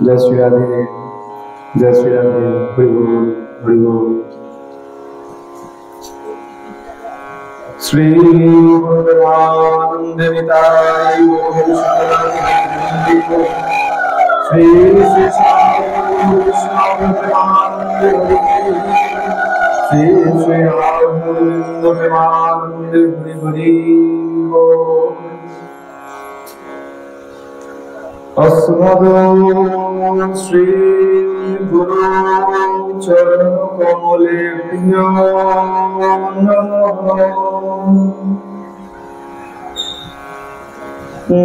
जय श्री राधे, जय श्री राधे। हरि बोल, हरि बोल। श्री गुरुदेवानंद निताय श्री श्री कृष्ण प्रेमानंद श्री श्री आनंद प्रेमानंद हरि हरि बोल। अस्मदो श्री गुरु चरण कमलेभ्यो नमः।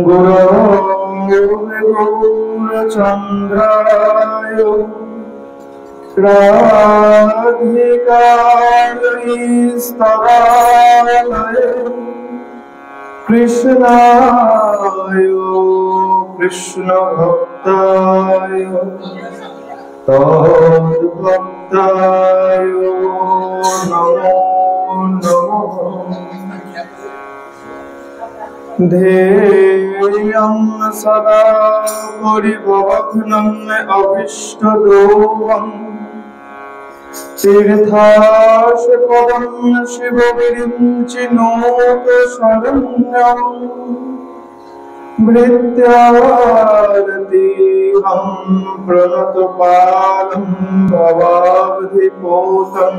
गुरवे गौरचन्द्राय राधिकायै कृष्णाय कृष्ण भक्ताय तद्भक्ताय नमो नमः। ध्येयं सदा परिवर्धनम् अभीष्टदोषम् तीर्थास्पदं शिवविरिञ्चिनोत शरण्यम् भृत्यारतीहं प्रणतपालं भवाब्धिपोतं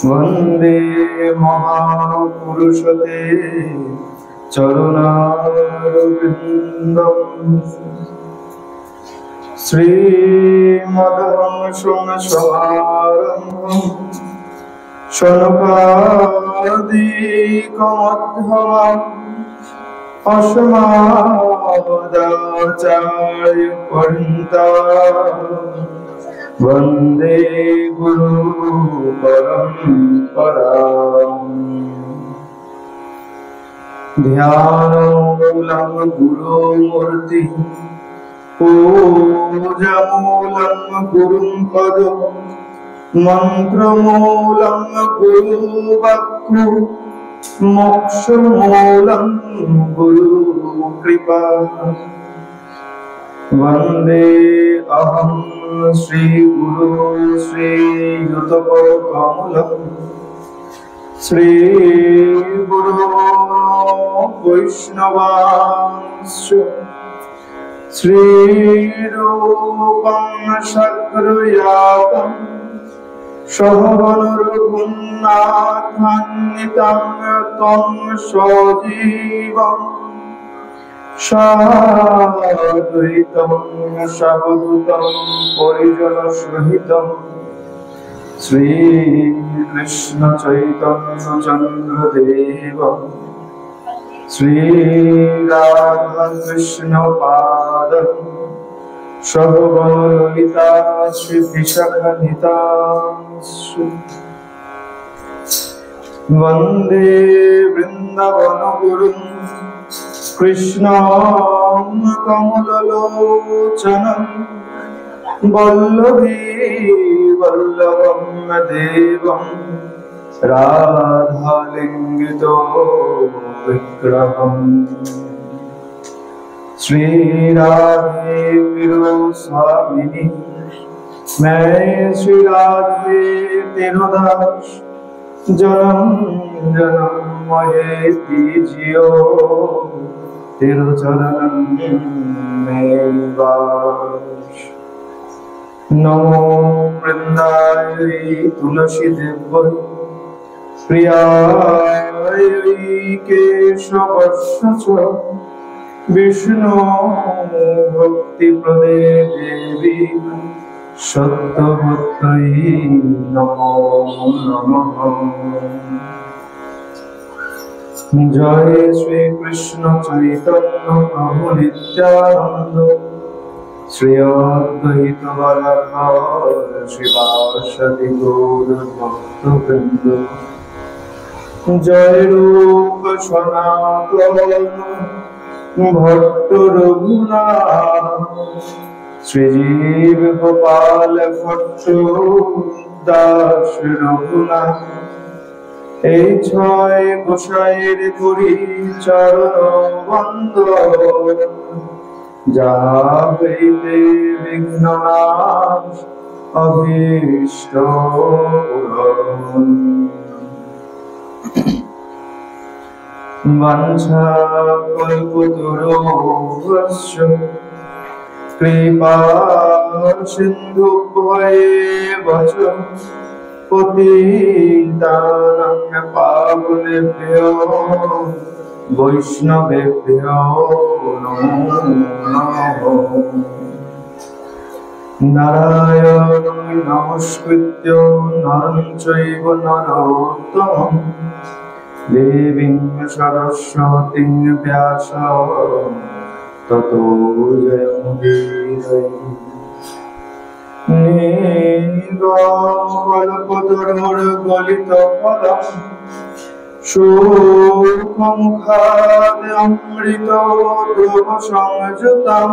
वन्दे महापुरुषते चरुणारविन्दम्। श्रीमद्हंसं समारम्भं शनकादिकमध्यमम् अस्मदाचार्य पर्यन्तं वन्दे गुरु परम्पराम्। ध्यानमूलं गुरुमूर्ति पूजामूलं गुरुं पदं मन्त्रमूलं गुरुवक्तृ मोक्षमूलं गुरुकृपा। वन्दे अहं श्रीगुरु श्रीयुतपदकमलं श्रीगुरो वैष्णवांश्च श्रीरूपं शक्रयातं सहगणरघुनाथान्वितं तं सजीवं साद्वैतं सावधूतं परिजनसहितं श्रीकृष्ण चैतन्य चन्द्रदेवं श्रीराधाकृष्ण पादं सहगणललिता श्रीविशाखान्वितांश्च वन्दे वृन्दावनगुरुं कृष्णं कमललोचनं वल्लभी वल्लभं देवं राधालिङ्गितो विग्रहम्। श्रीराधे विरसामिनी मैं श्री राधे तेरोदास जन्म जन्म मोहे दीजियो तेरो चरण में वास। नमो वृंदाय तुलसी देवै प्रियाय केशवस्य विष्णु भक्ति प्रदे देवी सत्यवत्यै नमो नमः। जय श्री कृष्ण चैतन्य प्रभु नित्यानंद श्री अद्वैत गदाधर श्रीवासदि गौर भक्तवृंद। जय रूप सनातन भट्ट रघुनाथ श्रीजीव गोपाल भट्ट दास रघुनाथ। এই ছয় গোসাইয়ের করি চরণ বন্দন যাহা হইতে বিঘ্ন নাশ অভীষ্ট পূরণ। বাঞ্ছা কল্পতরুভ্যশ্চ কৃপা সিন্ধুভ্যেব চ পতিতানাং পাবনেভ্যো বৈষ্ণবেভ্যো নমো নমঃ। নারায়ণং নমস্কৃত্য নরং চৈব নরোত্তমং দেবীং সরস্বতীং ব্যাসং ততো জয়মুদীরয়ে। নিগমকল্পতরুর্গলিতফলং শুকমুখাদমৃতদ্রবসংযুতং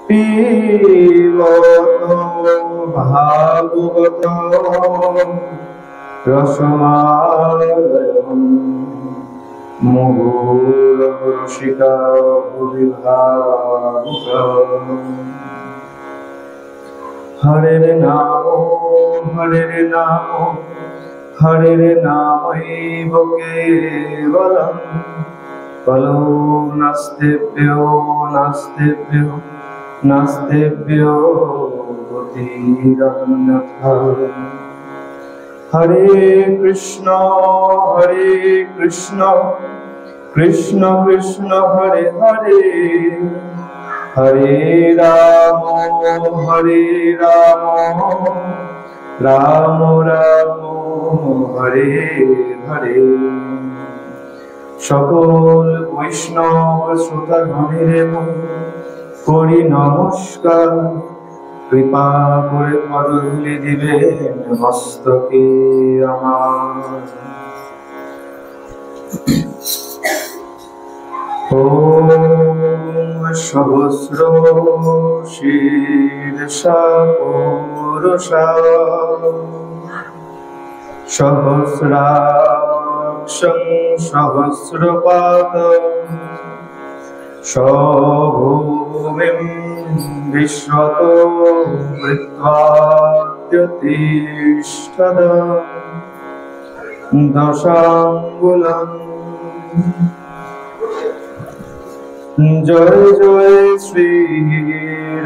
পিবত ভাগবত রসমালয়ং মুহুরসিকা ভুবিভাবুকা। হরের নাম হরের নামৈব কেবলং কলো নাস্তেভ্যো গতিরন্যথা। হরে কৃষ্ণ কৃষ্ণ কৃষ্ণ হরে হরে, হরে রাম রাম রাম হরে হরে। সকল বৈষ্ণব শ্রোতাগণের করি নমস্কার। কৃপা করে পদধূলি দিবেন মস্তকে আমার। ওম সহস্র শীর্ষা পুরুষা সহস্রাক্ষং সহস্রপাদ সভূমিং বিশ্বতো বৃত্ত্বাত্যতিষ্ঠৎ দশাঙ্গুলং। জয় জয় শ্রী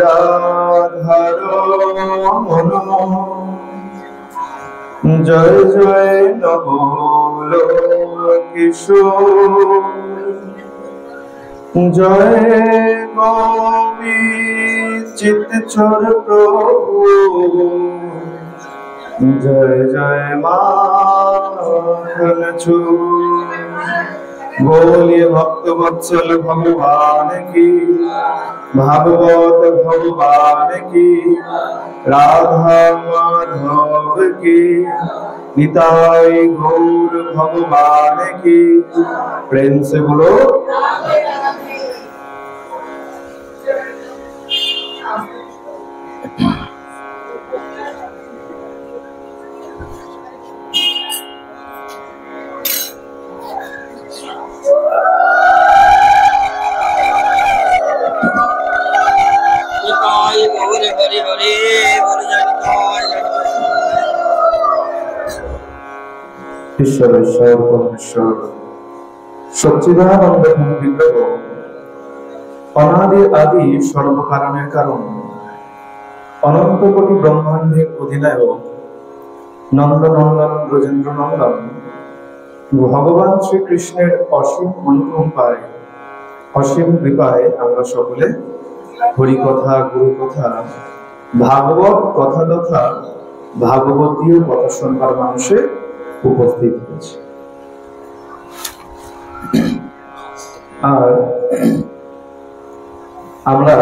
রাধারমণ, জয় জয় নবল কিশোর, জয় গোপী চিত্তচর প্রভু, জয় জয় মাখন চূড়। बोलिए भक्त वत्सल भगवान की, भागवत भगवान की, राधा माधव की, निताई गौर भगवान की। प्रेम से बोलो। ঈশ্বর ঈশ্বর পরমেশ্বর সচ্চিদানন্দ বিগ্রহ, অনাদি আদি সর্বকারণের কারণ, অনন্ত কোটি ব্রহ্মাণ্ডের অধিনায়ক, নন্দনন্দন ব্রজেন্দ্র নন্দন ভগবান শ্রীকৃষ্ণের অসীম অনুকম্পায়, অসীম কৃপায় আমরা সকলে হরিকথা, গুরুকথা, ভাগবত কথা তথা ভাগবতীয় কথা শুনবার মানুষে উপস্থিত হয়েছে। আর আমরা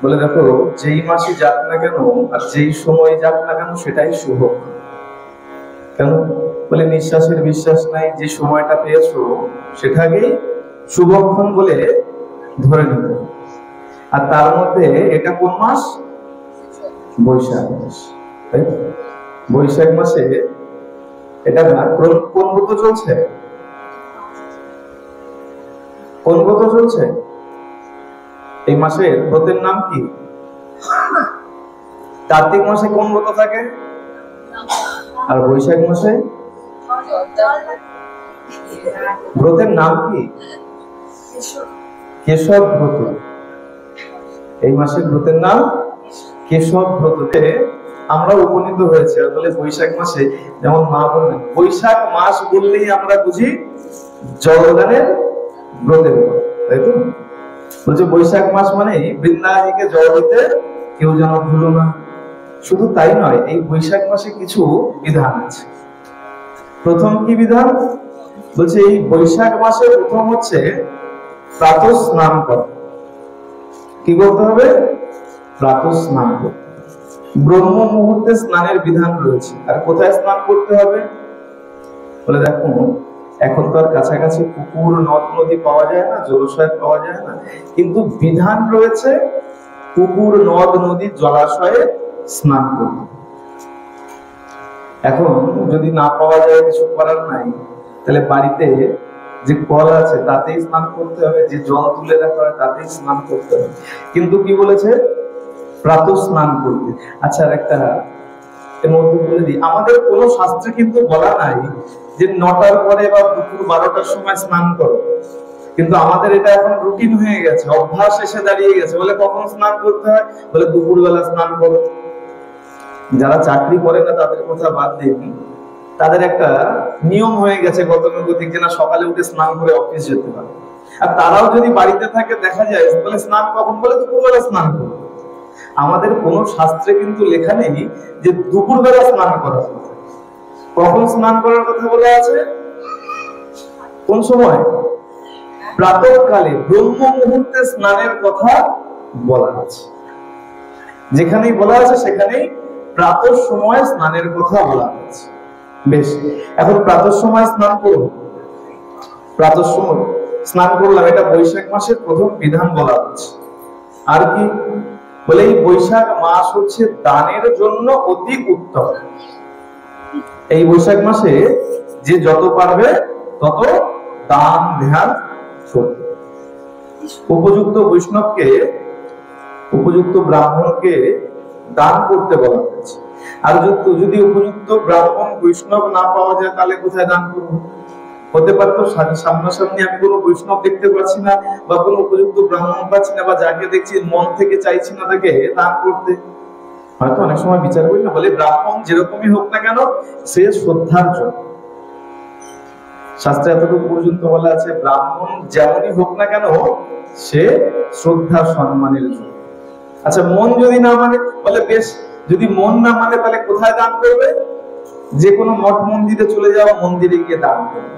বলে দেখো, যেই মাসে যাক না কেন আর যেই সময় যাক না কেন সেটাই শুভ। কেন বলে, নিঃশ্বাসের বিশ্বাস নাই, যে সময়টা পেয়েছো সেটাকেই শুভক্ষণ বলে ধরে নিতে। আর তার মধ্যে এটা কোন মাস? বৈশাখ মাস। বৈশাখ মাসে এটা কোন ব্রত চলছে? কোন ব্রত চলছে? এই মাসের ব্রতের নাম কি? কার্তিক মাসে কোন ব্রত থাকে? আর বৈশাখ মাসে ব্রতের নাম কি? কেশব ব্রত। এই মাসের ব্রতের নাম কেশব ব্রততে আমরা উপনীত হয়েছে। আসলে বৈশাখ মাসে, যেমন মা বললেন, বৈশাখ মাস বললেই আমরা বুঝি জলদানের ব্রতের, তাই তো? বলছে বৈশাখ মাস মানে বৃন্দাবতীকে জল দিতে কেউ যেন ভুলো না। শুধু তাই নয়, এই বৈশাখ মাসে কিছু বিধান আছে। প্রথম কি বিধান? বলছে এই বৈশাখ মাসে প্রথম হচ্ছে প্রাতঃ স্নান করা। কি করতে হবে? প্রাতঃ স্নান করতে। ব্রহ্ম মুহূর্তে স্নানের বিধান রয়েছে। আর কোথায় স্নান করতে হবে? বলে দেখো, এখন তো আর কাছাকাছি পুকুর নদ নদী পাওয়া যায় না, জলাশয় পাওয়া যায় না, কিন্তু বিধান রয়েছে পুকুর নদ নদী জলাশয়ে স্নান করতে। এখন যদি না পাওয়া যায়, কিছু করার নাই, তাহলে বাড়িতে যে কল আছে তাতেই স্নান করতে হবে, যে জল তুলে রাখা হয় তাতেই স্নান করতে হবে। কিন্তু কি বলেছে? প্রাতঃ স্নান করতে। আচ্ছা, একটা এর মধ্যে বলে দিই, আমাদের কোন শাস্ত্রে কিন্তু বলা নাই যে 9টার পরে বা দুপুর 12টার সময় স্নান করো, কিন্তু আমাদের এটা এখন রুটিন হয়ে গেছে, অভ্যাস এসে দাঁড়িয়ে গেছে। বলে কখন স্নান করতে হয়? বলে দুপুর বেলা স্নান করো। যারা চাকরি করে না তাদের কথা বাদ দিন, তাদের একটা নিয়ম হয়ে গেছে গতানুগতিক, যে না সকালে উঠে স্নান করে অফিস যেতে হবে। আর তারাও যদি বাড়িতে থাকে, দেখা যায় বলে স্নান কখন? বলে দুপুরবেলা স্নান করো। আমাদের কোন শাস্ত্রে কিন্তু লেখা নেই যে দুপুরবেলা স্নান করা। কখন স্নান করার কথা বলা আছে? কোন সময়? প্রাতঃকালে, ব্রহ্ম মুহূর্তে স্নানের কথা বলা আছে। যেখানেই বলা আছে সেখানেই প্রাতঃ সময় স্নানের কথা বলা আছে। বেশ, এখন প্রাতঃ সময় স্নান করব। প্রাতঃ সময় স্নান করলাম, এটা বৈশাখ মাসের প্রথম বিধান বলা হচ্ছে। আর কি বলে? এই বৈশাখ মাস হচ্ছে দানের জন্য অতি উত্তম। এই বৈশাখ মাসে যে যত পারবে তত দান ধ্যান করবে। উপযুক্ত বৈষ্ণবকে, উপযুক্ত ব্রাহ্মণকে দান করতে বলা হয়েছে। আর যদি উপযুক্ত ব্রাহ্মণ বৈষ্ণব না পাওয়া যায়, তাহলে কোথায় দান করবো? হতে পারতো সামনাসামনি আমি কোনো বৈষ্ণব দেখতে পাচ্ছি না, বা কোনো উপযুক্ত ব্রাহ্মণ পাচ্ছি না, বা যাকে দেখছি মন থেকে চাইছি না তাকে দান করতে। হয়তো অনেক সময় বিচার করি না, বলে ব্রাহ্মণ যেরকমই হোক না কেন, সে শ্রদ্ধার জন্য। শাস্ত্রে এতটুকু পর্যন্ত বলা আছে, ব্রাহ্মণ যেমনই হোক না কেন, সে শ্রদ্ধা সম্মানের জন্য। আচ্ছা, মন যদি না মানে? বলে বেশ, যদি মন না মানে তাহলে কোথায় দান করবে? যে কোনো মঠ মন্দিরে চলে যাও, মন্দিরে গিয়ে দান করবে।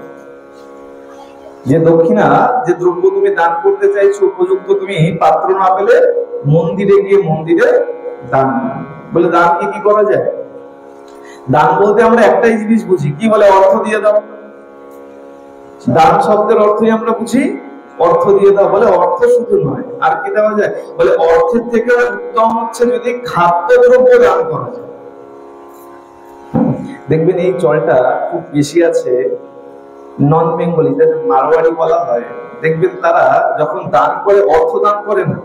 যে দক্ষিণা, যে দ্রব্য তুমি দান করতে চাইছো, উপযুক্ত তুমি পাত্র না পেলে মন্দিরে গিয়ে মন্দিরে দান। বলে দান কি করা যায়? দান বলতে আমরা একটাই জিনিস বুঝি, কি বলে? অর্থ দিয়ে দাও। দান শব্দের অর্থই আমরা বুঝি অর্থ দিয়ে দাও। বলে অর্থ শুধু নয়, আর কি দেওয়া যায়? বলে অর্থের থেকে উত্তম হচ্ছে যদি খাদ্যদ্রব্য দান করা যায়। দেখবেন এই চলটা খুব বেশি আছে নন বেঙ্গলি, যাদের মারোয়াড়ি বলা হয়। দেখবেন তারা যখন দান করে, অর্থ দান করে না,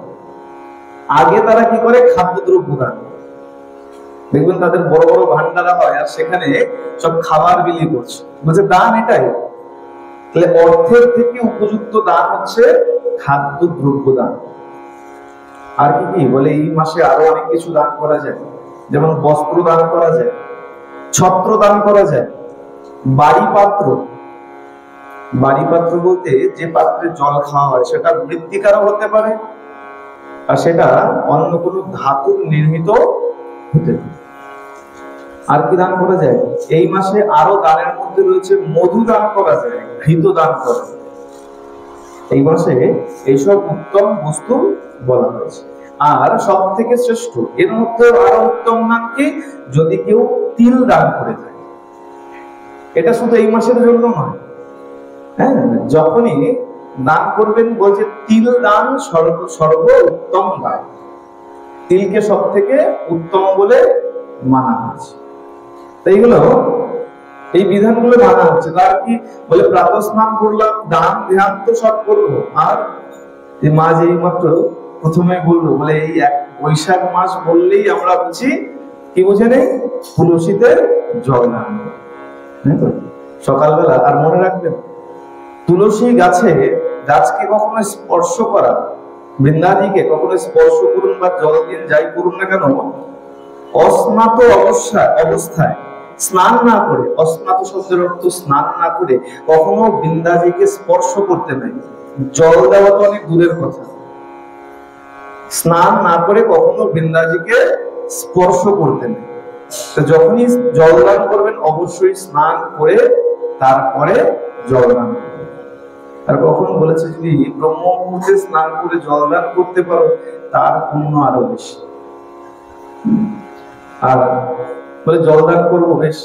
আগে তারা কি করে? খাদ্যদ্রব্য দান। দেখবেন তাদের বড় বড় ভান্ডারা হয়, আর সেখানে সব খাবার বিলি করছে। বলছে দান এটাই। তাহলে অর্থের থেকে উপযুক্ত দান হচ্ছে খাদ্যদ্রব্য দান। আর কি বলে? এই মাসে আরো অনেক কিছু দান করা যায়, যেমন বস্ত্র দান করা যায়, ছত্র দান করা যায়, বাড়ি পাত্র। বাড়ি পাত্র বলতে যে পাত্রে জল খাওয়া হয়, সেটা মৃত্তিকারও হতে পারে, আর সেটা অন্য কোনো ধাতুর নির্মিত হতে পারে। আর কি দান করা যায়? এই মাসে আরো দানের মধ্যে রয়েছে মধু দান করা যায়, ঘৃত দান করা যায়। এই মাসে এইসব উত্তম বস্তু বলা হয়েছে। আর সব থেকে শ্রেষ্ঠ, এর মধ্যে আরো উত্তম নাম কি? যদি কেউ তিল দান করে থাকে। এটা শুধু এই মাসের জন্য নয়, হ্যাঁ, যখনই দান করবেন, বলছে তিল দান সর্ব উত্তম দান। তিলকে সব থেকে উত্তম বলে মানা হয়েছে। এইগুলো, এই বিধানগুলো মানা হচ্ছে। তার কি বলে? প্রাতঃ স্নান করলাম, দান ধ্যান তো সব করবো। আর মা যেই মাত্র প্রথমে বললো বলে এই এক বৈশাখ মাস বললেই আমরা বুঝি কি বুঝে নেই, তুলসীতে জল দান। সকালবেলা আর মনে রাখবেন, তুলসী গাছকে কখনো স্পর্শ করা, বৃন্দাজিকে কখনো স্পর্শ করুন বা জল দিন যাই করুন না কেন, অস্নাত অবস্থায় স্নান না করে, অস্নাত শব্দের অর্থ স্নান না করে কখনো বৃন্দাজিকে স্পর্শ করতে নাই। জল দেওয়া তো অনেক দূরের কথা, স্নান না করে কখনো বৃন্দাজিকে স্পর্শ করতে নেই। তো যখনই জল দান করবেন অবশ্যই স্নান করে তারপরে জল দান করবেন। আর কখন বলেছে যদি ব্রহ্ম মুহূর্তে স্নান করে জল দান করতে পারো তার পুণ্য আরো বেশি। আর বলে জল দান করবো, বেশ,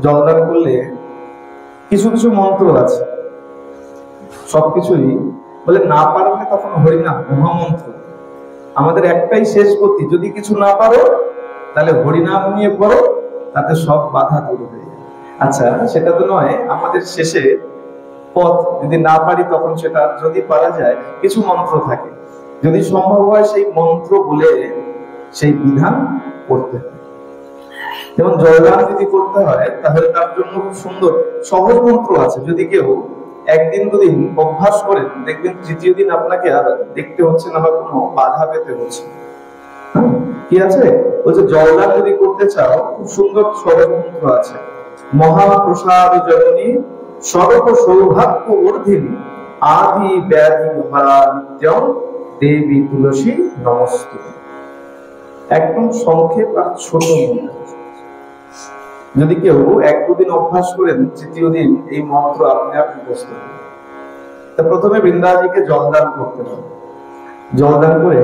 জল দান করলে কিছু কিছু মন্ত্র আছে, সবকিছুই বলে না পারলে তখন হরিনাম মহামন্ত্র। আমাদের একটাই শেষ গতি, যদি কিছু না পারো তাহলে হরিনাম নিয়ে পড়ো, তাতে সব বাধা দূর হয়ে যায়। আচ্ছা, সেটা তো নয়, আমাদের শেষে পথ যদি না পারি তখন সেটা, যদি পারা যায় কিছু মন্ত্র থাকে, যদি সম্ভব হয় সেই মন্ত্র বলে সেই বিধান করতে হয়। যেমন জলদান যদি করতে হয় তাহলে তার জন্য খুব সুন্দর সহজ মন্ত্র আছে। যদি কেউ একদিন দুদিন অভ্যাস করেন, দেখবেন তৃতীয় দিন আপনাকে আর দেখতে হচ্ছে না বা কোনো বাধা পেতে হচ্ছে। কি আছে বলছে, জলদান যদি করতে চাও খুব সুন্দর সহজ মন্ত্র আছে। মহাপ্রসাদ জননী সর্ব সৌভাগ্য বর্ধিনী আদি ব্যাধি হরা নিত্যম দেবী তুলসী নমস্তুতে। একদম সংক্ষেপ আর ছোট মন্ত্র। যদি কেউ এক দুদিন অভ্যাস করেন, তৃতীয় দিন এই মন্ত্র আপনি মুখস্থ করবেন। তা প্রথমে বৃন্দাজিকে জলদান করতে হবে। জলদান করে,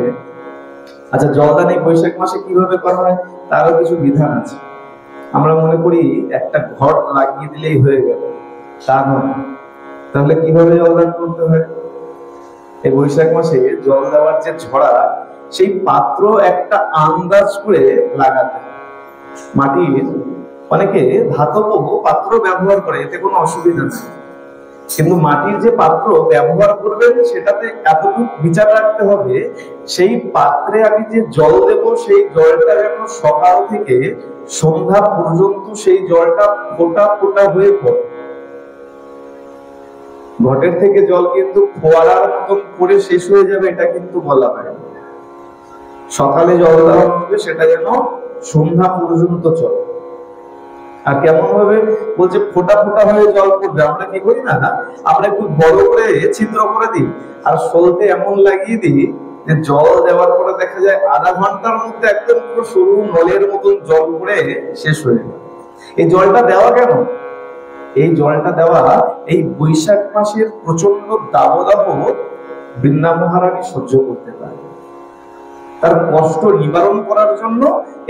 আচ্ছা জলদান এই বৈশাখ মাসে কিভাবে করা হয় তারও কিছু বিধান আছে। আমরা মনে করি একটা ঘট লাগিয়ে দিলেই হয়ে গেল, তা নয়। তাহলে কিভাবে জলদান করতে হয়? এই বৈশাখ মাসে জল দেওয়ার যে ঝরা, সেই পাত্র একটা আন্দাজ করে লাগাতে হয়। মাটির, অনেকে ধাতব পাত্র ব্যবহার করে, এতে কোনো অসুবিধা নেই, কিন্তু মাটির যে পাত্র ব্যবহার করবেন সেটাতে এতটুকু বিচার রাখতে হবে, সেই পাত্রে আমি যে জল দেব সেই জলটা যেন সকাল থেকে সন্ধ্যা পর্যন্ত সেই জলটা ফোঁটা ফোঁটা হয়ে পড়ে। ঘটের থেকে জল কিন্তু ফোয়ারার মতন পড়ে শেষ হয়ে যাবে এটা কিন্তু বলা হয়। সকালে জল দেওয়া হবে সেটা যেন সন্ধ্যা পর্যন্ত চলে। আর কেমন ভাবে বলছে, ফোঁটা ফোঁটা হয়ে জল পড়বে। আমরা কি করি না, আমরা একটু বড় করে ছিদ্র করে দিই আর সলতে এমন লাগিয়ে দিই যে জল দেওয়ার পরে দেখা যায় আধা ঘন্টার মধ্যে একদম পুরো সরু নলের মতন জল পড়ে শেষ হয়ে যায়। এই জলটা দেওয়া কেন? এই জলটা দেওয়া এই বৈশাখ মাসের প্রচন্ড দাবদাহ বৃন্দা মহারানী সহ্য করতে পারে, তার কষ্ট নিবারণ করার জন্য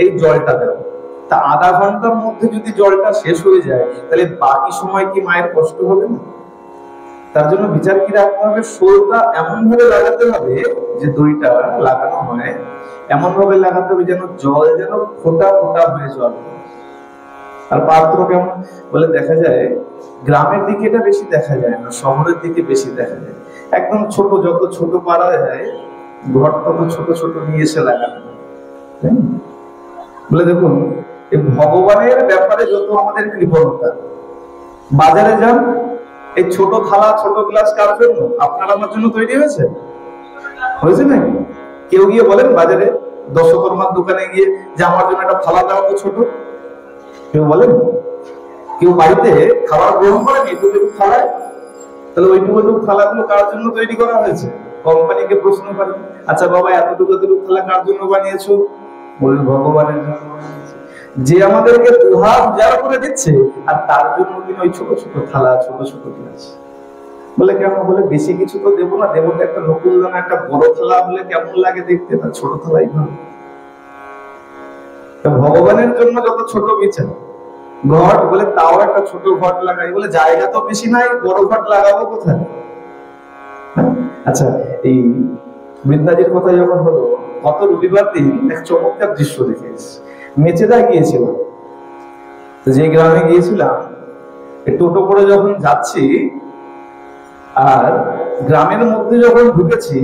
এই জলটা দেওয়া। তা আধা ঘন্টার মধ্যে যদি জলটা শেষ হয়ে যায় তাহলে বাকি সময় কি মায়ের কষ্ট হবে না? তার জন্য বিচার কি রাখতে হবে, শোলটা এমন ভাবে লাগাতে হবে যে দড়িটা লাগানো হয় এমন ভাবে লাগাতে হবে যেন জল যেন ফোঁটা ফোঁটা হয়ে জল। আর পাত্র কেমন বলে, দেখা যায় গ্রামের দিকে এটা বেশি দেখা যায় না, শহরের দিকে বেশি দেখা যায়। একদম ছোট, যত ছোট পারা যায় ঘর তত ছোট ছোট নিয়ে এসে লাগানো। বলে দেখুন, এই ভগবানের ব্যাপারে যত আমাদের কৃপণতা। বাজারে যান, এই ছোট থালা ছোট গ্লাস কার জন্য? আপনার আমার জন্য তৈরি হয়েছে না? কেউ গিয়ে বলেন বাজারে দশকর্মার দোকানে গিয়ে যে আমার জন্য একটা থালা দাও তো ছোট? কেউ বলেন? কেউ বাড়িতে খাবার গ্রহণ করেন এইটুকু থালায়? তাহলে ওইটুকু থালাগুলো কার জন্য তৈরি করা হয়েছে? কোম্পানিকে প্রশ্ন করেন, আচ্ছা বাবা এতটুকু থালা কার জন্য বানিয়েছো? বলে ভগবানের জন্য বানিয়েছি। যে আমাদেরকে দুহা উজাড় করে দিচ্ছে আর তার জন্য কিনা ওই ছোট ছোট থালা ছোট ছোট গ্লাস। বলে কেমন? বলে বেশি কিছু তো দেবো না, দেবো তো একটা নকুল দানা, একটা বড় থালা হলে কেমন লাগে দেখতে, না ছোট থালাই ভালো। ভগবানের জন্য যত ছোট বিচার। ঘট বলে তাও একটা ছোট ঘট লাগাই, বলে জায়গা তো বেশি নাই, বড় ঘট লাগাবো কোথায়? আচ্ছা, এই বৃন্দাজির কথা যখন হলো, গত রবিবার দিন এক চমৎকার দৃশ্য দেখে এসেছি। মেচেদা গিয়েছিলাম, যে গ্রামে গিয়েছিলাম টোটো করে যখন যাচ্ছি আর গ্রামের মধ্যে যখন ঢুকেছি,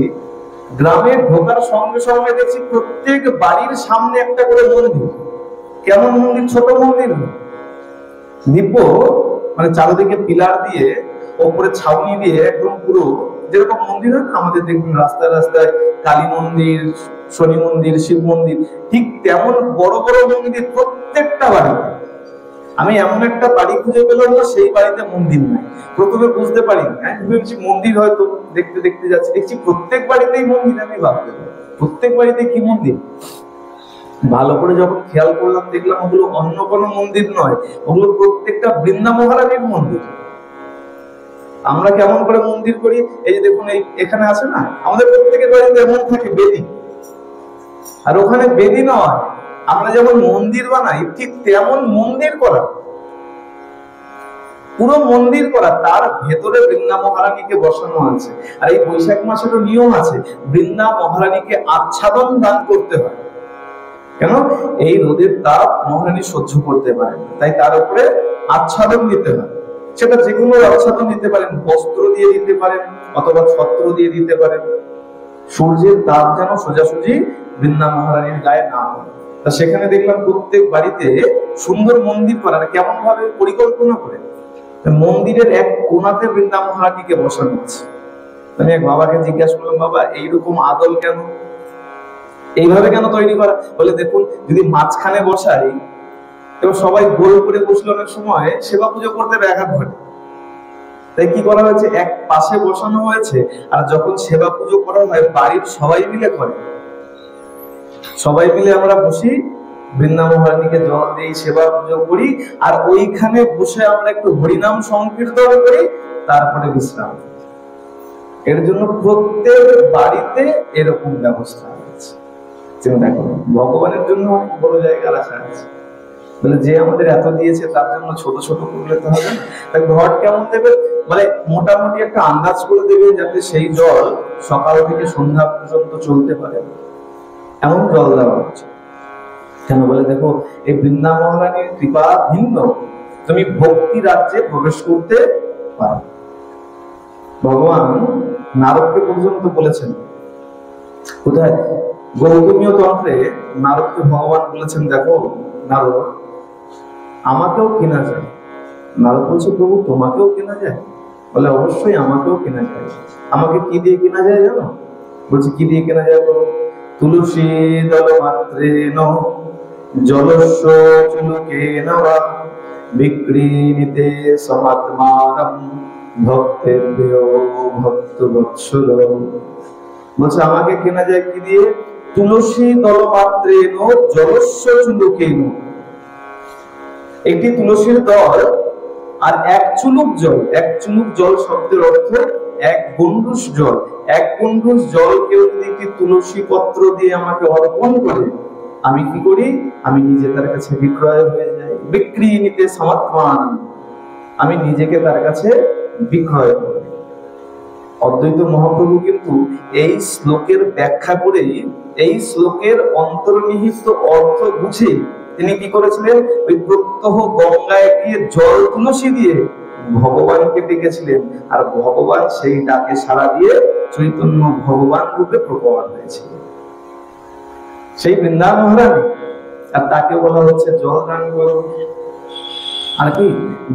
গ্রামে ঢোকার সঙ্গে সঙ্গে দেখছি প্রত্যেক বাড়ির সামনে একটা করে মন্দির। কেমন মন্দির? ছোট মন্দির, দিব্য, মানে চারিদিকে পিলার দিয়ে, ওপরে ছাউনি দিয়ে, একদম পুরো যেরকম মন্দির হয় না আমাদের, দেখবেন রাস্তায় রাস্তায় কালী মন্দির, শনি মন্দির, শিব মন্দির, ঠিক তেমন বড় বড় মন্দির প্রত্যেকটা বাড়িতে। আমি এমন একটা বাড়ি খুঁজে পেলাম না সেই বাড়িতে মন্দির নাই। প্রথমে বুঝতে পারিনি, ভেবেছি মন্দির হয়তো, দেখতে দেখতে যাচ্ছি, দেখছি প্রত্যেক বাড়িতেই মন্দির। আমি ভাবতে প্রত্যেক বাড়িতে কি মন্দির? ভালো করে যখন খেয়াল করলাম দেখলাম ওগুলো অন্য কোনো মন্দির নয়, ওগুলো প্রত্যেকটা বৃন্দা মহারানীর মন্দির। আমরা কেমন করে মন্দির করি, এই যে দেখুন এই এখানে আছে না, আমাদের প্রত্যেকের বাড়িতে এমন থাকে বেদি, আর ওখানে বেদি নয়, আমরা যেমন মন্দির বানাই ঠিক তেমন মন্দির করা, পুরো মন্দির করা, তার ভেতরে বৃন্দা মহারানীকে বসানো আছে। আর এই বৈশাখ মাসেরও নিয়ম আছে, বৃন্দা মহারানীকে আচ্ছাদন দান করতে হয়। কেন? এই রোদের তাপ মহারানী সহ্য করতে পারে, তাই তার উপরে আচ্ছাদন দিতে হয়। সেটা যে কোনো আচ্ছাদন দিতে পারেন, বস্ত্র দিয়ে দিতে পারেন অথবা ছত্র দিয়ে দিতে পারেন, সূর্যের তাপ যেন সোজাসুজি বৃন্দা মহারানীর গায়ে না হয়। তা সেখানে দেখলাম প্রত্যেক বাড়িতে সুন্দর মন্দির করা, কেমন ভাবে পরিকল্পনা করে মন্দিরের এক কোণাতে বৃন্দা মহারানীকে বসানো আছে। আমি এক বাবাকে জিজ্ঞাসা করলাম, বাবা এইরকম আদল কেন, এইভাবে কেন তৈরি করা? বলে দেখুন, যদি মাঝখানে বসাই এবং সবাই গোল করে বসলে অনেক সময় সেবা পুজো করতে ব্যাঘাত ঘটে, তাই কি করা হয়েছে, এক পাশে বসানো হয়েছে। আর যখন সেবা পুজো করা হয় বাড়ির সবাই মিলে করে, সবাই মিলে আমরা বসি, বৃন্দা মহারানীকে জল দিই, সেবা পুজো করি, আর ওইখানে বসে আমরা একটু হরিনাম সংকীর্তন করি, তারপরে বিশ্রাম। এর জন্য প্রত্যেক বাড়িতে এরকম ব্যবস্থা আছে। চিন্তা করুন, ভগবানের জন্য অনেক বড় জায়গা রাখা আছে। বলে যে আমাদের এত দিয়েছে তার জন্য ছোট ছোট করলে তো হবে না। তাই ঘট কেমন দেবে, মানে মোটামুটি একটা আন্দাজ করে দেবে, যাতে সেই জল সকাল থেকে সন্ধ্যা পর্যন্ত চলতে পারে, এমন জল দেওয়া হচ্ছে। কেন? বলে দেখো, এই বৃন্দা মহারানীর কৃপা ভিন্ন, তুমি ভক্তি রাজ্যে প্রবেশ করতে পারো। ভগবান নারদকে পর্যন্ত বলেছেন, কোথায়? গৌতমীয় তন্ত্রে নারদকে ভগবান বলেছেন, দেখো নারদ, আমাকেও কেনা যায়। নারদ বলছে, প্রভু তোমাকেও কেনা যায়? বলে অবশ্যই আমাকেও কেনা যায়। আমাকে কি দিয়ে কেনা যায় জানো? বলছে কি দিয়ে কেনা যায়? বলো। তুলসী দল মাত্রেণ জলস্য চুলকেন বা বিক্রীণিতে সমাত্মানম ভক্তেভ্যো ভক্তবৎসল। বলছে আমাকে কেনা যায় কি দিয়ে? তুলসী দল মাত্রেণ জলস্য চুলকেন। একটি তুলসীর দল আর এক চুলুক জল, এক চুলুক জল শব্দের অর্থ এক গণ্ডূষ জল। এক গণ্ডূষ জল কেউ যদি একটি তুলসী পত্র দিয়ে আমাকে অর্পণ করে, আমি কি করি? আমি নিজে তার কাছে বিক্রয় হয়ে যাই। বিক্রীণিতে সমাত্মান, আমি নিজেকে তার কাছে বিক্রয় করি। অদ্বৈত মহাপ্রভু কিন্তু এই শ্লোকের ব্যাখ্যা করে, এই শ্লোকের অন্তর্নিহিত অর্থ বুঝে তিনি কি করেছিলেন? ওই প্রত্যহ গঙ্গায় গিয়ে জল তুলসী দিয়ে ভগবানকে ডেকেছিলেন, আর ভগবান সেই ডাকে সাড়া দিয়ে চৈতন্য ভগবান রূপে প্রকট হয়েছিল, সেই বৃন্দা মহারানী। আর তাকে বলা হচ্ছে জল দান করো। আর কি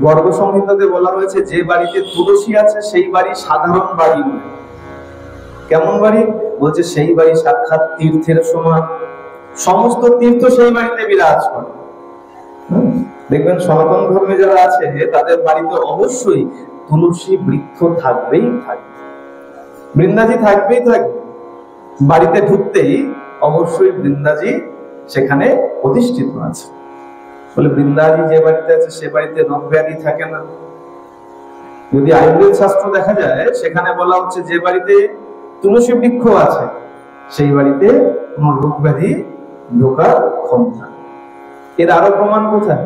গর্গ সংহিতাতে বলা হয়েছে, যে বাড়িতে তুলসী আছে সেই বাড়ি সাধারণ বাড়ি নয়। কেমন বাড়ি? বলছে সেই বাড়ি সাক্ষাৎ তীর্থের সমান, সমস্ত তীর্থ সেই বাড়িতে বিরাজ করে। দেখবেন সনাতন ধর্মে যারা আছে তাদের বাড়িতে অবশ্যই তুলসী বৃক্ষ থাকবেই থাকবে, বৃন্দাজি থাকবেই থাকবে। বাড়িতে ঢুকতেই অবশ্যই বৃন্দাজি সেখানে প্রতিষ্ঠিত আছে। বলে বৃন্দাজি যে বাড়িতে আছে সে বাড়িতে রোগ ব্যাধি থাকে না। যদি আয়ুর্বেদ শাস্ত্র দেখা যায়, সেখানে বলা হচ্ছে যে বাড়িতে তুলসী বৃক্ষ আছে সেই বাড়িতে কোনো রোগ ব্যাধি ঢোকার ক্ষমতা। এর আরো প্রমাণ কোথায়?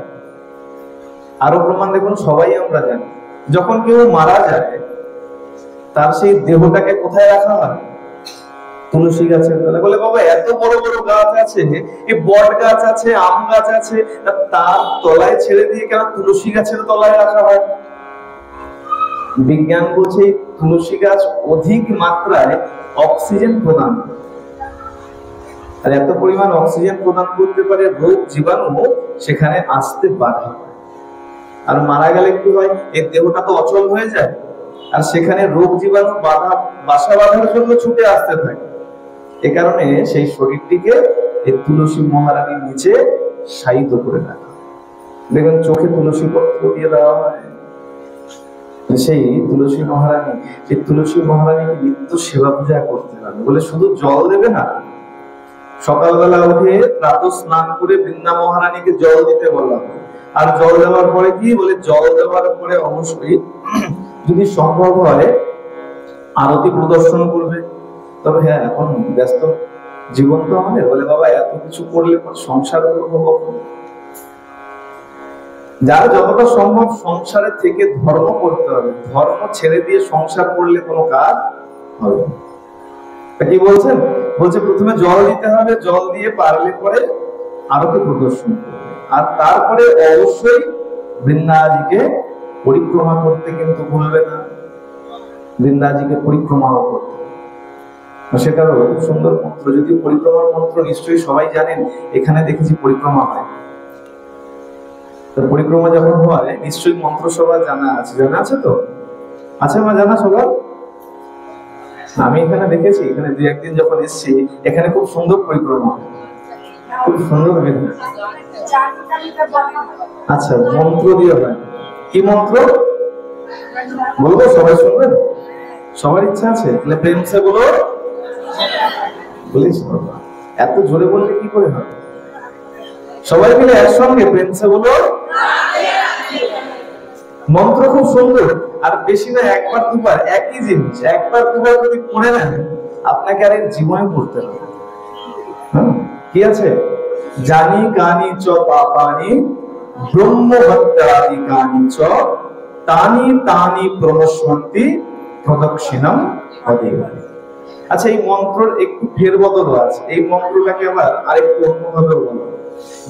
আরো প্রমাণ দেখুন, সবাই আমরা জানি, যখন কেউ মারা যায় তার সেই দেহটাকে কোথায় রাখা হয়? তুলসী গাছের তলায়। বলে বাবা এত বড় বড় গাছ আছে, এই বট গাছ আছে, আম গাছ আছে, তার তলায় ছেড়ে দিয়ে কেন তুলসী গাছের তলায় রাখা হয়? বিজ্ঞান বলছে তুলসী গাছ অধিক মাত্রায় অক্সিজেন প্রদান, আর এত পরিমাণ অক্সিজেন প্রদান করতে পারে রোগ জীবাণু সেখানে আসতে বাধা। আর মারা গেলে কি হয়, এই দেহটা তো অচল হয়ে যায়, আর সেখানে রোগ জীবাণু বাসা বাঁধার জন্য ছুটে আসতে থাকে। এ কারণে সেই শরীরটিকে এই তুলসী মহারানীর নিচে শায়িত করে রাখা। দেখবেন চোখে তুলসী পত্র দিয়ে দেওয়া হয়। সেই তুলসী মহারানীকে নিত্য সেবা পূজা করতে হবে। বলে শুধু জল দেবে না, সকালবেলা উঠে প্রাতঃ স্নান করে বৃন্দা মহারানীকে জল দিতে বলা হয়। আর জল দেওয়ার পরে কি বলে, জল দেওয়ার পরে অবশ্যই যদি সম্ভব হয় আরতি প্রদর্শন করবে। তবে হ্যাঁ, এখন ব্যস্ত জীবন তো আমাদের, বলে বাবা এত কিছু করলে সংসার করবো কখন? যার যতটা সম্ভব সংসারের থেকে ধর্ম করতে হবে, ধর্ম ছেড়ে দিয়ে সংসার করলে কোনো কাজ হবে না। কি বলছেন, বলছে প্রথমে জল দিতে হবে, জল দিয়ে পারলে পরে আরতি প্রদর্শন করবে, আর তারপরে অবশ্যই বৃন্দাজিকে পরিক্রমা করতে কিন্তু ভুলবে না। বৃন্দাজিকে পরিক্রমা করতে, সেটারও সুন্দর মন্ত্র। যদি পরিক্রমার মন্ত্র নিশ্চয়ই সবাই জানেন, এখানে দেখেছি পরিক্রমা হয়। পরিক্রমা যখন হয় নিশ্চয়ই মন্ত্র সবার জানা আছে, জানা আছে তো? আছে আমার জানা সবার? আমি এখানে দেখেছি, এখানে দুই একদিন যখন এসেছি, এখানে খুব সুন্দর পরিক্রমা, খুব সুন্দর বিধি। আচ্ছা, মন্ত্র দিয়ে হয়। কি মন্ত্র বলবো? সবাই শুনবেন? সবার ইচ্ছা আছে? তাহলে প্রেম সে বলো। বলিস এত জোরে বললে কি করে হবে? সবাই মিলে একসঙ্গে প্রেম সে বলো। মন্ত্র খুব সুন্দর, আর বেশি না একবার দুবার একই জিনিস, একবার দুবার যদি পড়ে নেন আপনাকে আর জীবনে পড়তে হবে। কি আছে? জানি কানি চ পাপানি ব্রহ্ম হত্যাদি কানি চ তানি তানি প্রণশ্যন্তি প্রদক্ষিণাম অদেবানি। আচ্ছা, এই মন্ত্রের একটু ফেরবদল আছে। এই মন্ত্রটাকে আবার আরেকটু অন্যভাবে বলা,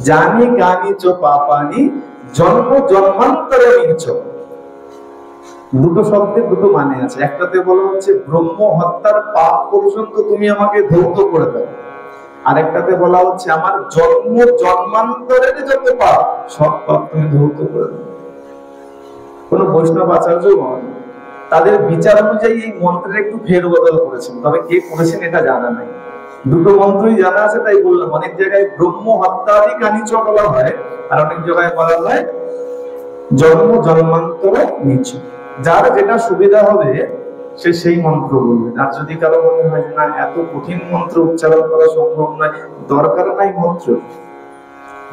জানি কানি চ পাপানি জন্ম জন্মান্তরে নিচ। দুটো শব্দের দুটো মানে আছে। একটাতে বলা হচ্ছে ব্রহ্ম হত্যার পাপ পর্যন্ত তুমি আমাকে ধৌত করে দাও, আর একটাতে বলা হচ্ছে আমার জন্ম জন্মান্তরের যত পাপ সব পাপ তুমি ধৌত করে দাও। কোন বৈষ্ণব আচার্য তাদের বিচার অনুযায়ী এই মন্ত্রের একটু ফেরবদল করেছেন, তবে কে করেছেন এটা জানা নাই। দুটো মন্ত্রই জানা আছে তাই বললাম। অনেক জায়গায় ব্রহ্ম হত্যাদি কানিচ বলা হয়, আর অনেক জায়গায় বলা হয় জন্ম জন্মান্তর নিচ। যার যেটা সুবিধা হবে সে সেই মন্ত্র বলবেন। আর যদি কারো মনে হয় যে না এত কঠিন মন্ত্র উচ্চারণ করা সম্ভব নয়, দরকার নাই মন্ত্র,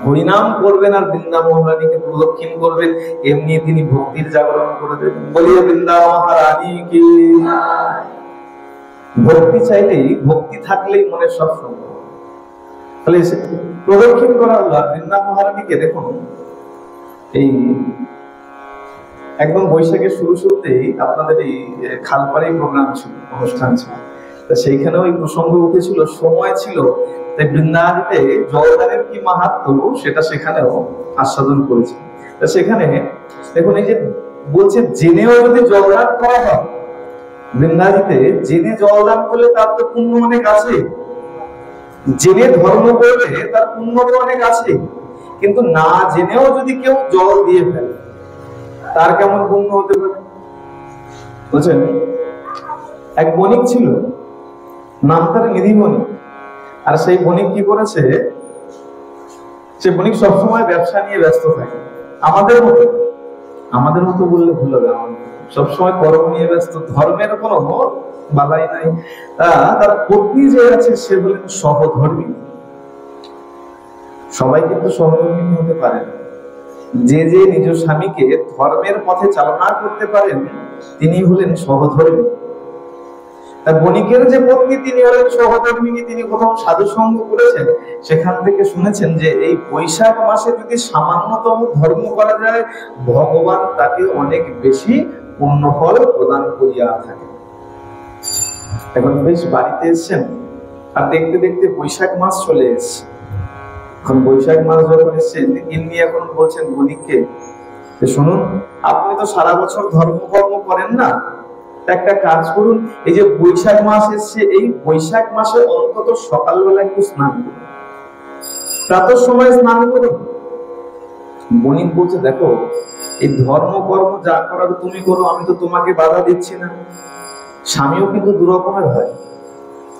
হরিনাম করবেন আর বৃন্দা মহারানীকে প্রদক্ষিণ করবেন, এমনি তিনি ভক্তির জাগরণ করে দেবেন। বলিয়ে বৃন্দা মহারানী কি। ভক্তি চাইলেই, ভক্তি থাকলেই মনে সব সম্ভব। তাহলে প্রদক্ষিণ করা হলো। আর বৃন্দা মহারানীকে দেখুন, এই একদম বৈশাখের শুরুতেই আপনাদের এই খালপাড়ি প্রোগ্রাম ছিল, অনুষ্ঠান ছিল, সেইখানেও এই প্রসঙ্গ উঠেছিল, সময় ছিল, তাই বৃন্দাবনীতে জলদানের কি মাহাত্ম্য সেটা সেখানেও আস্বাদন করেছে। সেখানে দেখুন, এই যে বলছে জেনেও যদি জলদান করা হয়, বৃন্দাবনীতে জেনে জলদান করলে তার তো পুণ্য অনেক আছে, জেনে ধর্ম করলে তার পুণ্য তো অনেক আছে, কিন্তু না জেনেও যদি কেউ জল দিয়ে ফেলে তার কেমন পুণ্য হতে পারে? বুঝছেন? এক বণিক ছিল, নাম তার নিধি বণিক। আর সেই বণিক কি করেছে, সে বণিক সবসময় ব্যবসা নিয়ে ব্যস্ত থাকে, আমাদের মতো বললে ভুল হবে, সবসময় কর্ম নিয়ে ব্যস্ত, ধর্মের কোনো বালাই নাই। তার পত্নী যে আছে সে বলেন সহধর্মিনী। সবাই কিন্তু সহধর্মিনী হতে পারে না। যে যে নিজ স্বামীকে ধর্মের পথে চালনা করতে পারেন তিনি হলেন সহধর্মী। বণিকের যে পত্নী তিনি হলেন সহধর্মিনী। তিনি কোথাও সাধু সঙ্গ করেছেন, সেখান থেকে শুনেছেন যে এই বৈশাখ মাসে যদি সামান্যতম ধর্ম করা যায়, ভগবান তাকে অনেক বেশি পুণ্যফল প্রদান করিয়া থাকে। এখন বেশ বাড়িতে এসেছেন, আর দেখতে দেখতে বৈশাখ মাস চলে এসছে। এখন বৈশাখ মাস যখন এসছে, তিনি এখন বলছেন বণিককে, শুনুন আপনি তো সারা বছর ধর্মকর্ম করেন না, একটা কাজ করুন, এই যে বৈশাখ মাস এসছে, এই বৈশাখ মাসে অন্তত সকালবেলা একটু স্নান করুন, প্রাতঃ সময় স্নান করুন। বণিক বলছে, দেখো এই ধর্ম কর্ম যা করার তুমি করো, আমি তো তোমাকে বাধা দিচ্ছি না। স্বামীও কিন্তু দু রকমের হয়,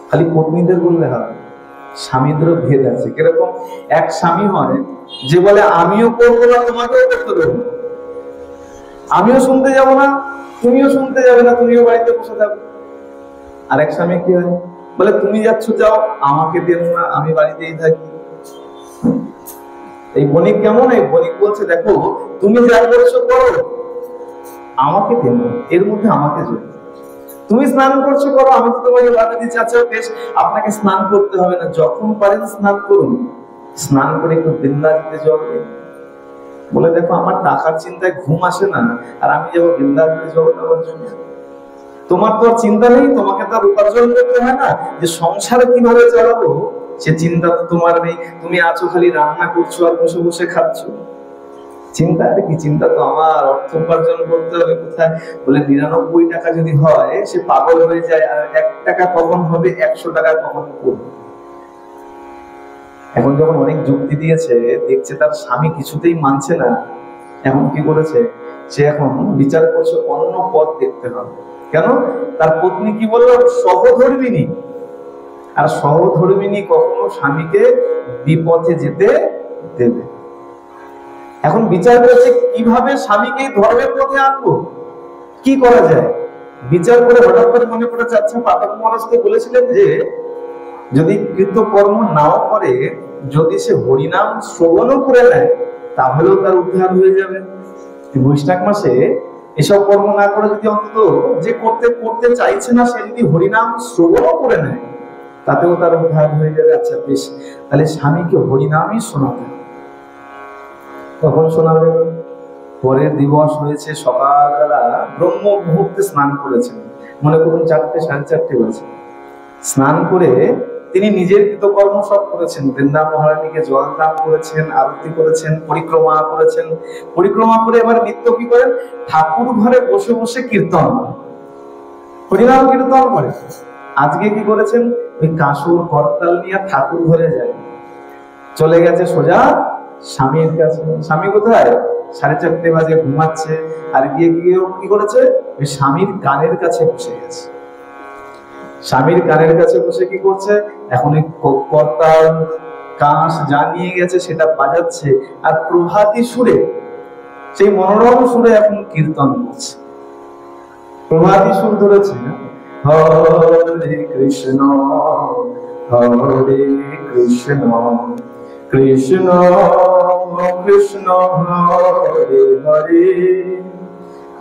খালি পত্নীদের বললে হবে, স্বামীদেরও ভেদ আছে। কিরকম? এক স্বামী হয় যে বলে আমিও করবো না, তোমাকেও করতে দেবো, আমিও শুনতে যাব না, তুমিও শুনতে যাবে না, তুমিও বাড়িতে বসে থাকো। আর এক স্বামী কি হয়, বলে তুমি যাচ্ছ যাও, আমাকে দেবো না, আমি বাড়িতেই থাকি। এই বণিক কেমন? এই বণিক বলছে, দেখো তুমি যা করছো করো, আমাকে দেবো, এর মধ্যে আমাকে জড়িয়ে। তুমি স্নান করছো করো, আমি তো তোমাকে বাধা দিচ্ছি। আচ্ছা বেশ, আপনাকে স্নান করতে হবে না, যখন পারেন স্নান করুন, স্নান করে একটু বৃন্দাবনে জল দিন। বলে, দেখো আমার টাকার চিন্তায় ঘুম আসে না, আর আমি যাবো বৃন্দাবনে জল দেওয়ার জন্য? তোমার তো আর চিন্তা নেই, তোমাকে তো আর উপার্জন করতে হয় না, যে সংসার কিভাবে চালাবো সে চিন্তা তো তোমার নেই। তুমি আছো খালি রান্না করছো আর বসে বসে খাচ্ছ। চিন্তা কি? চিন্তা তো আমার, অর্থ উপার্জন করতে হবে কোথায়? বলে 99 টাকা যদি হয় সে পাগল হয়ে যায়, আর 1 টাকা কখন হবে, 100 টাকা কখন করবে। এখন যখন অনেক যুক্তি দিয়েছে, দেখছে তার স্বামী কিছুতেই মানছে না, এখন কি করেছে, সে এখন বিচার করছে অন্য পথ দেখতে হবে। কেন? তার পত্নী কি বললো, সহধর্মিনী, আর সহধর্মিনী কখনো স্বামীকে বিপথে যেতে দেবে। এখন বিচার করছে কিভাবে স্বামীকে ধর্মের পথে আনবো, কি করা যায়। বিচার করে হঠাৎ করে মনে পড়েছে, আচ্ছা পাঠক মহারাজ তো বলেছিলেন যে যদি কৃতকর্ম নাও করে, যদি সে হরিনাম শ্রবণও করে নেয়, তাহলেও তার উদ্ধার হয়ে যাবে। বৈশাখ মাসে এসব কর্ম না করে যদি অন্তত যে করতে চাইছে না, সে যদি হরিনাম শ্রবণও করে নেয়, তাতেও তার উদ্ধার হয়ে যাবে। আচ্ছা বেশ, তাহলে স্বামীকে হরিনামই শোনাবে। কখন শোনাবে? পরের দিবস হয়েছে, সকালবেলা ব্রহ্ম মুহূর্তে স্নান করেছেন, মনে করুন 4টে 4:30 বাজে। স্নান করে তিনি নিজের কৃতকর্ম সব করেছেন, বৃন্দা মহারানীকে জল দান করেছেন, আরতি করেছেন, পরিক্রমা করেছেন। পরিক্রমা করে এবার নিত্য কি করেন, ঠাকুর ঘরে বসে বসে কীর্তন, হরিনাম কীর্তন করে। আজকে কি করেছেন, ওই কাঁসুর করতাল নিয়ে ঠাকুর ঘরে যায়, চলে গেছে সোজা স্বামীর কাছে। স্বামী কোথায়? 4:30 বাজে ঘুমাচ্ছে, আর গিয়ে কি করেছে, ওই স্বামীর কানের কাছে বসে গেছে। স্বামীর কানের কাছে বসে কি করছে, এখন ওই করতাল কাঁস যা নিয়ে গেছে সেটা বাজাচ্ছে, আর প্রভাতী সুরে, সেই মনোরম সুরে এখন কীর্তন করছে। প্রভাতী সুর ধরেছে, হরে কৃষ্ণ হরে কৃষ্ণ কৃষ্ণ কৃষ্ণ হরে হরে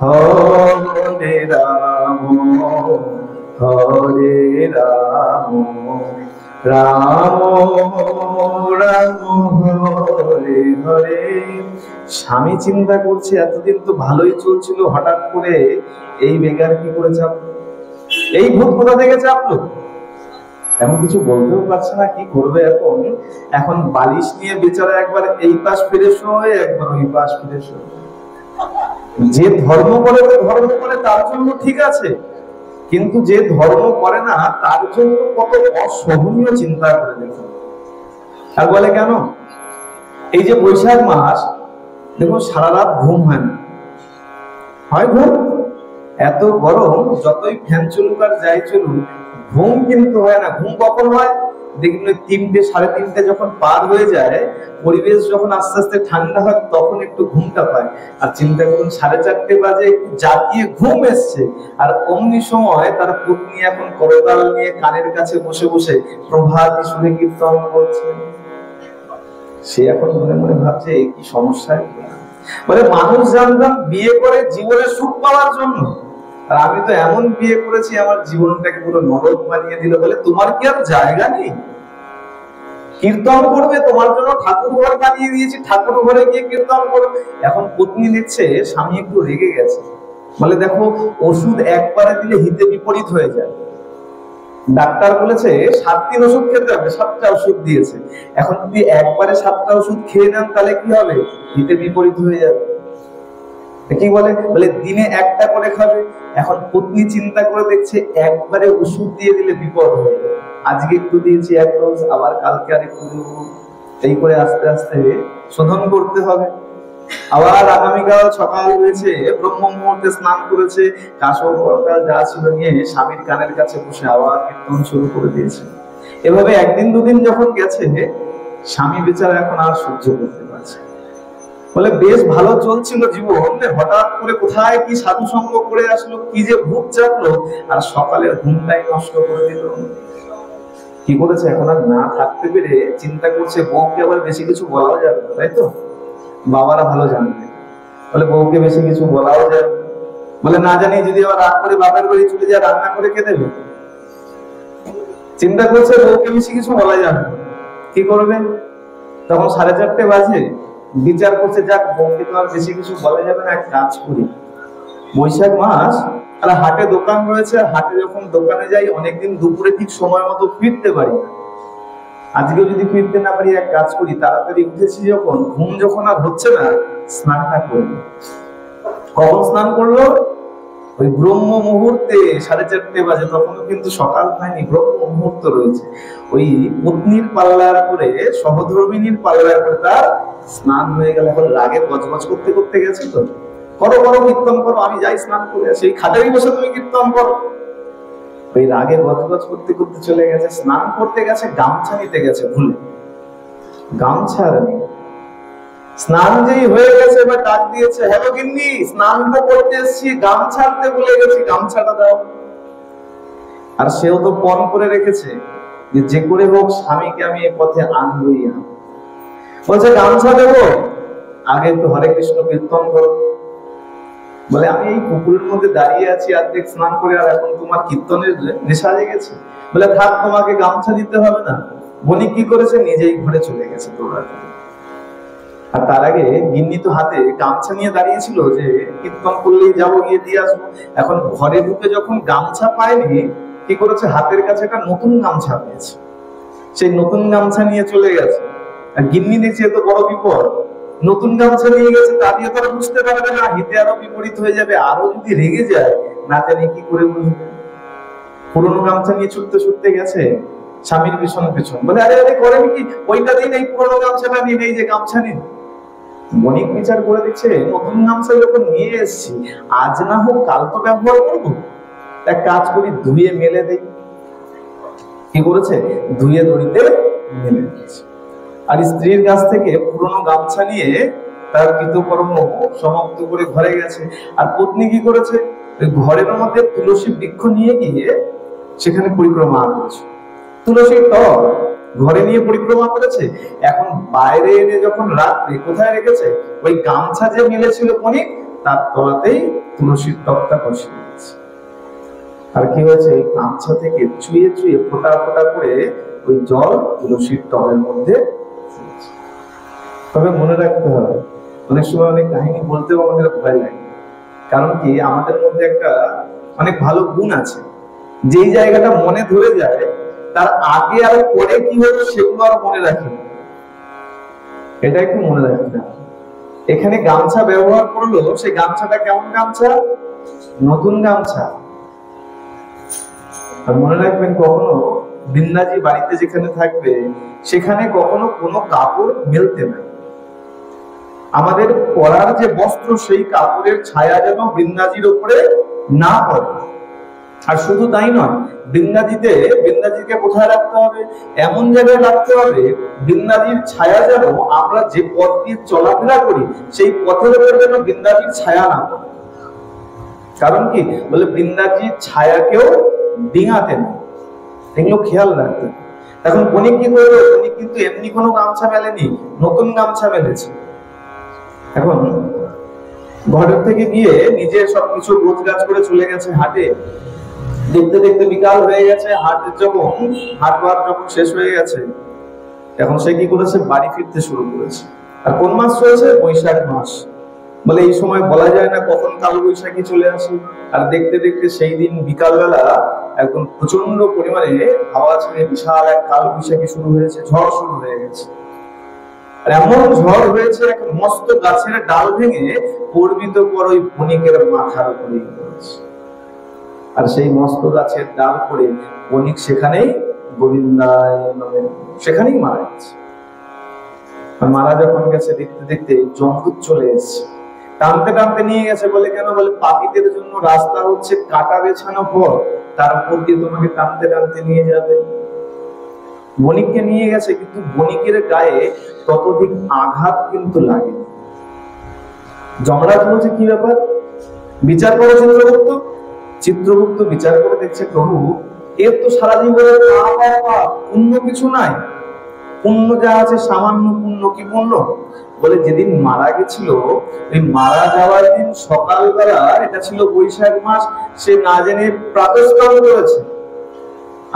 হরে রাম হরে রাম রাম রাম হরে হরে। স্বামী চিন্তা করছে এতদিন তো ভালোই চলছিল, হঠাৎ করে এই বেগার কি করে চাপলো, এই ভূত কোথা থেকে চাপলো? এমন কিছু বলতেও পারছে না, কি করবে এখন? এখন বালিশ নিয়ে বেচারা একবার এই পাশ ফিরে শোয়, একবার ওই পাশ ফিরে শোয়। যে ধর্ম করে ধর্ম করে তার জন্য ঠিক আছে, কিন্তু যে ধর্ম করে না তার জন্য কত অসহনীয় চিন্তা করে দেখুন। আর বলে কেন, এই যে বৈশাখ মাস, দেখুন সারা রাত ঘুম হয় না, হয় ঘুম? এত গরম, যতই ফ্যান চলুক আর যাই চলুক, ঘুম কিন্তু হয় না। ঘুম কখন হয়? দেখবেন 3টে 3:30 যখন পার হয়ে যায়, পরিবেশ যখন আস্তে আস্তে ঠান্ডা হয়, তখন একটু ঘুমটা পায়। আর চিন্তা করুন 4:30 বাজে একটু জাগিয়ে ঘুম এসছে, আর অমনি সময় তার পত্নী এখন করতাল নিয়ে কানের কাছে বসে বসে প্রভাতী সুরে কীর্তন করছে। সে এখন মনে মনে ভাবছে এই কি সমস্যা। মানে মানুষ জানতাম বিয়ে করে জীবনে সুখ পাওয়ার জন্য, আর আমি তো এমন বিয়ে করেছি আমার জীবনটাকে পুরো নরক বানিয়ে দিল। বলে তোমার কি আর জায়গা নেই? কীর্তন করবে, তোমার জন্য ঠাকুর ঘর বানিয়ে দিয়েছি, ঠাকুর ঘরে গিয়ে কীর্তন করবে। এখন পত্নী দেখছে স্বামী একটু রেগে গেছে, বলে দেখো ওষুধ একবারে দিলে হিতে বিপরীত হয়ে যায়। ডাক্তার বলেছে 7 দিন ওষুধ খেতে হবে, 7টা ওষুধ দিয়েছে। এখন যদি একবারে 7টা ওষুধ খেয়ে নেন তাহলে কি হবে, হিতে বিপরীত হয়ে যাবে। কি বলে, দিনে একটা করে খাবে, এখন পত্নী চিন্তা করে দেখছে একবারে ওষুধ দিয়ে দিলে বিপদ হয়ে যাবে, আজকে একটু দিয়েছি এক ডোজ, আবার কালকে আর একটু দেবো, এই করে আস্তে আস্তে শোধন করতে হবে। আবার আগামীকাল সকাল হয়েছে, ব্রহ্ম মুহূর্তে স্নান করেছে, কাশর করতাল যা ছিল নিয়ে স্বামীর কানের কাছে বসে আবার কীর্তন শুরু করে দিয়েছে। এভাবে একদিন দুদিন যখন গেছে, স্বামী বেচারা এখন আর সহ্য করতে পারছে, বলে বেশ ভালো চলছিল জীবন, হঠাৎ করে কোথায় কি সাধু সঙ্গ করে আসলো, কি যে ভূত চাপলো, আর সকালের ঘুমটাই নষ্ট করে দিল। কি করেছে, এখন আর না থাকতে পেরে চিন্তা করছে বউকে আবার বেশি কিছু বলাও যাবে না, তাই তো? বাবারা ভালো জানবে, বলে বউকে বেশি কিছু বলাও যাবে, বলে না জানি যদি আবার রাগ করে বাপের বাড়ি চলে যায়, রান্না করে খেয়ে দেবে। চিন্তা করছে বউকে বেশি কিছু বলা যাবে না, কি করবে? তখন 4:30 বাজে, বিচার করছে যাক বউকে তো আর বেশি কিছু বলা যাবে না, এক কাজ করি, বৈশাখ মাস আর হাটে দোকান রয়েছে, হাটে যখন দোকানে যাই অনেকদিন দুপুরে ঠিক সময় মতো ফিরতে পারি না, আজকেও যদি ফিরতে না পারি এক কাজ করি, তাড়াতাড়ি উঠেছি যখন, ঘুম যখন আর হচ্ছে না, স্নানটা করবো। কখন স্নান করলো? ওই ব্রহ্ম মুহূর্তে 4:30 বাজে, তখনও কিন্তু সকাল হয়নি, ব্রহ্ম মুহূর্ত রয়েছে। ওই পত্নীর পাল্লার করে, সহধর্মিনীর পাল্লার করে তার স্নান হয়ে গেল। এখন রাগে গজগজ করতে করতে গেছে, তো করো করো কীর্তন করো, আমি যাই স্নান করে আসি, এই খাটেরই বসে তুমি কীর্তন করো। ওই রাগে গজগজ করতে করতে চলে গেছে, স্নান করতে গেছে, গামছা নিতে গেছে ভুলে, গামছা নেই। স্নান যেই হয়ে গেছে, এবার ডাক দিয়েছে, হ্যালো গিন্নি, স্নান তো করতে এসেছি, গামছা আনতে ভুলে গেছি, গামছাটা দাও। আর সেও তো পণ করে রেখেছে যে যে করে হোক স্বামীকে আমি এই পথে আনবই না। বলছে গামছা দেবো, আগে একটু হরে কৃষ্ণ কীর্তন করো। বলে আমি এই পুকুরের মধ্যে দাঁড়িয়ে আছি অর্ধেক স্নান করে, আর এখন তোমার কীর্তনের নেশা লেগেছে। বলে থাক, তোমাকে গামছা দিতে হবে না। বণিক কি করেছে, নিজেই ঘরে চলে গেছে দৌড়াতে। আর তার আগে গিন্নি তো হাতে গামছা নিয়ে দাঁড়িয়েছিল যে কীর্তন করলেই যাবো, গিয়ে দিয়ে আসবো। এখন ঘরে ঢুকে যখন গামছা পায়নি, কি করেছে, হাতের কাছে একটা নতুন গামছা পেয়েছে, সেই নতুন গামছা নিয়ে চলে গেছে। আর গিন্নি দেখছে এত বড় বিপদ, নতুন গামছা নিয়ে গেছে, তা দিয়ে তারা বুঝতে পারবে না, হিতে আরো বিপরীত হয়ে যাবে, আরো যদি রেগে যায় না জানি কি করে বুঝবে। পুরোনো গামছা নিয়ে ছুটতে ছুটতে গেছে স্বামীর পিছন পিছন, বলে আরে আরে করেন কি, ওইটা দিন, এই পুরোনো গামছাটা নিন, এই যে গামছা নিন। বণিক বিচার করে দেখছে নতুন গামছা যখন নিয়ে এসেছি, আজ না হোক কাল তো ব্যবহার করবো, এক কাজ করি ধুয়ে মেলে দেই। কি করেছে, ধুয়ে দড়িতে মেলে দিয়েছে। আর স্ত্রীর কাছ থেকে পুরোনো গামছা নিয়ে তার কৃতকর্ম সমাপ্ত করে ঘরে গেছে। আর পত্নী কি করেছে, ওই ঘরের মধ্যে তুলসী বৃক্ষ নিয়ে গিয়ে সেখানে পরিক্রমা করেছে, তুলসীর তল ঘরে নিয়ে পরিক্রমা করেছে। এখন বাইরে এনে যখন রাত্রে কোথায় রেখেছে, ওই গামছা যে মেলেছিল বণিক, তার তলাতেই তুলসীর তলটা বসিয়ে দিয়েছে। আর কি হয়েছে, এই গামছা থেকে চুয়ে চুয়ে ফোঁটা ফোঁটা করে ওই জল তুলসীর তলের মধ্যে। তবে মনে রাখতে হবে, অনেক সময় অনেক কাহিনী বলতেও আমাদের ভয় লাগে, কারণ কি আমাদের মধ্যে একটা অনেক ভালো গুণ আছে, যেই জায়গাটা মনে ধরে যায় তার আগে আর পরে কি হলো সেগুলো আর মনে রাখি, এটা একটু মনে রাখতে হবে। এখানে গামছা ব্যবহার করলো, সেই গামছাটা কেমন গামছা, নতুন গামছা। আর মনে রাখবেন, কখনো বৃন্দাজি বাড়িতে যেখানে থাকবে সেখানে কখনো কোনো কাপড় মেলতে নাই। আমাদের পরার যে বস্ত্র, সেই কাপড়ের ছায়া যেন বৃন্দাজির উপরে না পড়ে। আর শুধু তাই নয়, বৃন্দাজিকে কোথায় রাখতে হবে, এমন জায়গায় রাখতে হবে বৃন্দাজির ছায়া যেন, আমরা যে পথ দিয়ে চলাফেরা করি সেই পথের উপর যেন বৃন্দাজির ছায়া না পড়ে। কারণ কি, বলে বৃন্দাজির ছায়াকেও ডিঙাতে না, এগুলো খেয়াল রাখতে। এখন বণিক কি করবে, বণিক কিন্তু এমনি কোনো গামছা মেলেনি, নতুন গামছা মেলেছে। এখন ঘরের থেকে গিয়ে নিজে সবকিছু গোছগাছ করে চলে গেছে হাটে। দেখতে দেখতে বিকাল হয়ে গেছে, হাটবার যখন শেষ হয়ে গেছে, এখন সে কি করেছে, বাড়ি ফিরতে শুরু করেছে। আর কোন মাস চলছে, বৈশাখ মাস। বলে এই সময় বলা যায় না কখন কাল বৈশাখী চলে আসে। আর দেখতে দেখতে সেই দিন বিকালবেলা একদম প্রচন্ড পরিমাণে হাওয়া ছেড়ে বিশাল এক কাল বৈশাখী শুরু হয়েছে, ঝড় শুরু হয়ে গেছে। আর এমন ঝড় হয়েছে, এক মস্ত গাছের ডাল ভেঙে পড়বিত পর ওই বণিকের মাথার উপরে পড়েছে। আর সেই মস্ত গাছের ডাল করে বণিক সেখানেই গোবিন্দায় নামে সেখানেই মারা গেছে। আর মারা যখন গেছে দেখতে দেখতে যমদূত চলে এসেছে, টানতে টানতে নিয়ে গেছে। বলে কেন? বলে পাপীদের জন্য রাস্তা হচ্ছে কাটা বেছানো পথ, তার উপর দিয়ে তোমাকে টানতে টানতে নিয়ে যাবে। বণিককে নিয়ে গেছে, কিন্তু বণিকের গায়ে ততোধিক আঘাত কিন্তু লাগে। যমরাজ বলছে কি ব্যাপার, বিচার করো চিত্রগুপ্ত। চিত্রগুপ্ত বিচার করে দেখছে, প্রভু এর তো সারা জীবনের পুণ্য কিছু নাই, পুণ্য যা আছে সামান্য পুণ্য। কি পুণ্য? বলে যেদিন মারা গেছিল ওই মারা যাওয়ার দিন সকালবেলা, এটা ছিল বৈশাখ মাস, সে না জেনে প্রাতঃস্নান করেছে।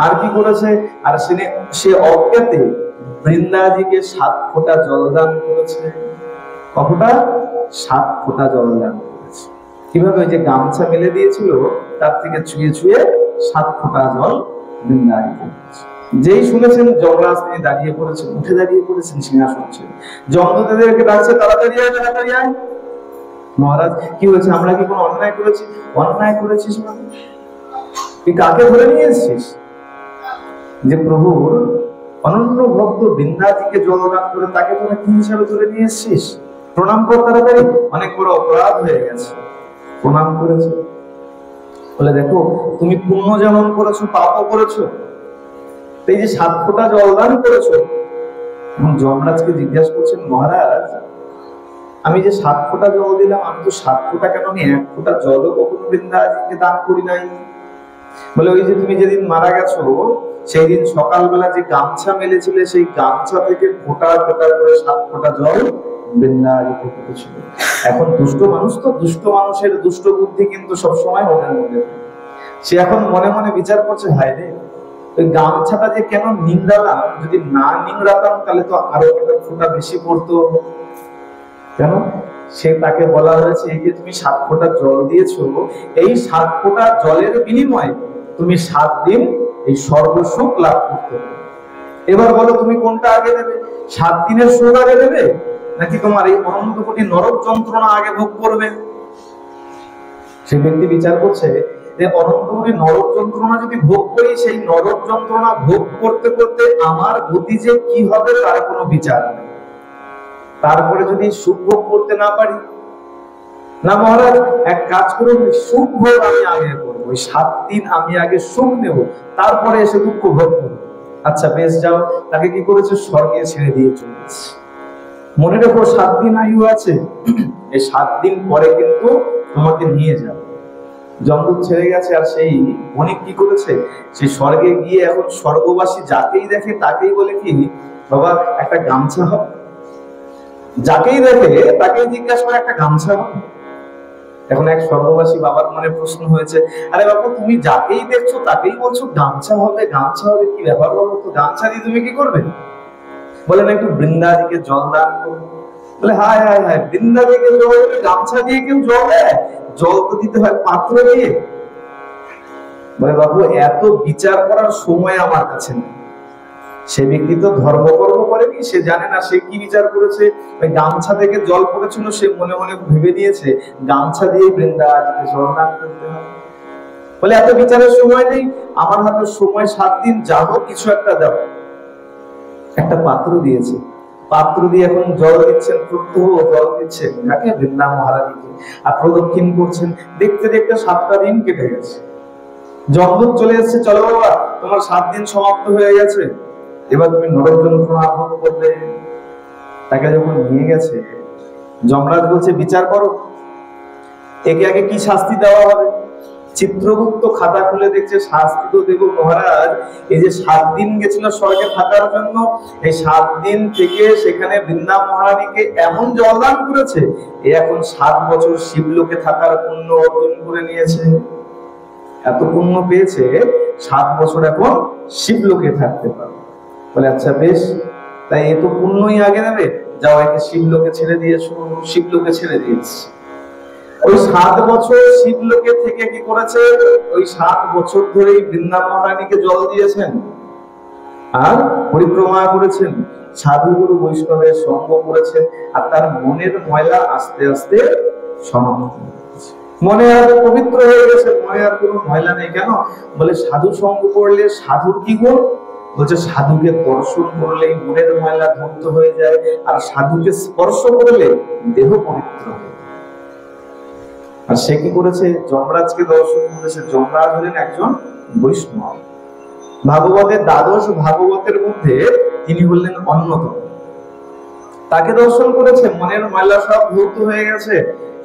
আর কি করেছে? আর সে অজ্ঞাতে বৃন্দাজিকে 7 ফোঁটা জলদান করেছে। কতটা? 7 ফোঁটা জলদান করেছে। কিভাবে? ওই যে গামছা মেলে দিয়েছিল তার থেকে ছুঁয়ে ছুঁয়ে 7 ফোঁটা জল বৃন্দাজিকে দিয়েছে। যেই শুনেছেন যমরাজ তিনি দাঁড়িয়ে পড়েছেন, উঠে দাঁড়িয়ে পড়েছেন সিংহাসন ছেড়ে। যমদূতদেরকে ডাকছে, তাড়াতাড়ি আয়, তাড়াতাড়ি আয়। মহারাজ কি হয়েছে? আমরা কি কোনো অন্যায় করেছি? অন্যায় করেছিস মানে? তুই কাকে ধরে নিয়ে এসেছিস? যে প্রভুর অনন্য ভক্ত বৃন্দাজিকে জলদান করে তাকে তোরা কি হিসাবে ধরে নিয়ে এসেছিস? প্রণাম কর তাড়াতাড়ি, অনেক বড় অপরাধ হয়ে গেছে। প্রণাম করেছে। বলে দেখো তুমি পুণ্য যেমন করেছো পাপও করেছো। এই যে 7 ফোঁটা জলদান করেছো, যমরাজকে জিজ্ঞাসা করছেন, মহারাজ আমি যে 7 ফোঁটা জল দিলাম, আমি তো 7 ফোঁটা কেন, আমি 1 ফোঁটা জলও কখনো বৃন্দাজিকে দান করি নাই। বলে ওই যে তুমি যেদিন মারা গেছো সেই দিন সকালবেলা যে গামছা মেলেছিলে, সেই গামছা থেকে ফোঁটা ফোঁটা করে 7 ফোঁটা জল বৃন্দাজিকে পড়েছিল। এখন দুষ্ট মানুষ তো, দুষ্ট মানুষের দুষ্ট বুদ্ধি কিন্তু সবসময় মনের মধ্যে। সে এখন মনে মনে বিচার করছে, হায় রে ওই গামছাটা যে কেন নিংড়ালাম, যদি না নিংড়াতাম তাহলে তো আরো একটা ফোঁটা বেশি পড়তো। কেন? সে তাকে বলা হয়েছে এই যে তুমি 7 ফোঁটা জল দিয়েছো, এই 7 ফোঁটা জলের বিনিময়ে তুমি 7 দিন এই সর্বসুখ লাভ করতে হবে। এবার বলো তুমি কোনটা আগে দেবে? 7 দিনের সুখ আগে দেবে, নাকি তোমার এই অনন্ত কোটি নরক যন্ত্রণা আগে ভোগ করবে? সে ব্যক্তি বিচার করছে যে অনন্ত কোটি নরক যন্ত্রণা যদি ভোগ করি, সেই নরক যন্ত্রণা ভোগ করতে করতে আমার গতি যে কি হবে তার কোনো বিচার নেই। তারপরে যদি সুখ ভোগ করতে না পারি, না মহারাজ এক কাজ করুন, সুখ ভোগ আমি আগে করবো, ওই 7 দিন আমি আগে সুখ নেব, তারপরে এসে দুঃখ ভোগ করবো। আচ্ছা বেশ যাও। তাকে কি করেছে? স্বর্গে ছেড়ে দিয়ে চলেছে। মনে রেখো 7 দিন আয়ু আছে, এই 7 দিন পরে কিন্তু তোমাকে নিয়ে যাবে। যমদূত ছেড়ে গেছে। আর সেই বণিক কি করেছে? সেই স্বর্গে গিয়ে এখন স্বর্গবাসী যাকেই দেখে তাকেই বলে কি, বাবা একটা গামছা হবে। যাকেই দেখে তাকেই জিজ্ঞাসা করে একটা গামছা হবে। এখন এক স্বর্গবাসী বাবার মনে প্রশ্ন হয়েছে, আরে বাবা তুমি যাকেই দেখছো তাকেই বলছো গামছা হবে, গামছা হবে, কি ব্যাপার বলো তো? গামছা দিয়ে তুমি কি করবে? বলে না একটু বৃন্দাজিকে জল দান করবে। বলে হায় হায় হায়, বৃন্দাজিকে জল দেবে? গামছা দিয়ে কেউ জল দেয়? জল তো দিতে হয় পাত্র দিয়ে। বলে বাবু এত বিচার করার সময় আমার কাছে নেই। সে ব্যক্তি তো ধর্মকর্ম করেনি, সে জানে না সে কি বিচার করেছে। ওই গামছা থেকে জল পড়েছিল, সে মনে মনে ভেবে দিয়েছে গামছা দিয়ে বৃন্দাজিকে জল দান করতে হবে। বলে এত বিচারের সময় নেই, আমার হাতে সময় 7 দিন, যা হোক কিছু একটা দাও। একটা পাত্র দিয়েছে, পাত্র দিয়ে এখন জল দিচ্ছেন, প্রত্যহ জল দিচ্ছেন কাকে? বৃন্দা মহারানীকে। আর প্রদক্ষিণ করছেন। দেখতে দেখতে 7টা দিন কেটে গেছে। যমদূত চলে এসেছে, চলো বাবা তোমার 7 দিন সমাপ্ত হয়ে গেছে, এবার তুমি নরক যন্ত্রণা ভোগ করবে। তাকে যখন নিয়ে গেছে, যমরাজ বলছে বিচার করো, একে আগে কি শাস্তি দেওয়া হবে। চিত্রগুপ্ত খাতা খুলে দেখছে, শাস্তি তো দেব মহারাজ, এই যে 7 দিন গেছিল স্বর্গে থাকার জন্য, এই 7 দিন থেকে সেখানে বৃন্দা মহারানীকে এমন জলদান করেছে, এখন 7 বছর শিবলোকে থাকার পুণ্য অর্জন করে নিয়েছে। এত পুণ্য পেয়েছে, 7 বছর এখন শিবলোকে থাকতে পারে। বলে আচ্ছা বেশ, তাই এ তো পুণ্যই আগে নেবে, যাও একে শিবলোকে ছেড়ে দিয়েছো। শিবলোকে ছেড়ে দিয়েছে। ওই 7 বছর শিবলোকে থেকে কি করেছে? ওই 7 বছর ধরেই বৃন্দা মহারানীকে জল দিয়েছেন আর পরিক্রমা করেছেন, সাধুগুরু বৈষ্ণবের সঙ্গ করেছেন, আর তার মনের ময়লা আস্তে আস্তে সমাপ্ত হয়েছে। মনে আর পবিত্র হয়ে গেছে, মনে আর কোনো ময়লা নেই। কেন? বলে সাধু সঙ্গ করলে সাধুর কি গুণ? বলছে সাধুকে দর্শন করলেই মনের ময়লা ধুত হয়ে যায়, আর সাধুকে স্পর্শ করলে দেহ পবিত্র হয়। আর সে কি করেছে? যমরাজকে দর্শন করেছে। যমরাজ হলেন একজন বৈষ্ণব, ভাগবতের দ্বাদশ ভাগবতের মধ্যে তিনি হলেন অন্যতম। তাকে দর্শন করেছে, মনের ময়লা সব ধৌত হয়ে গেছে।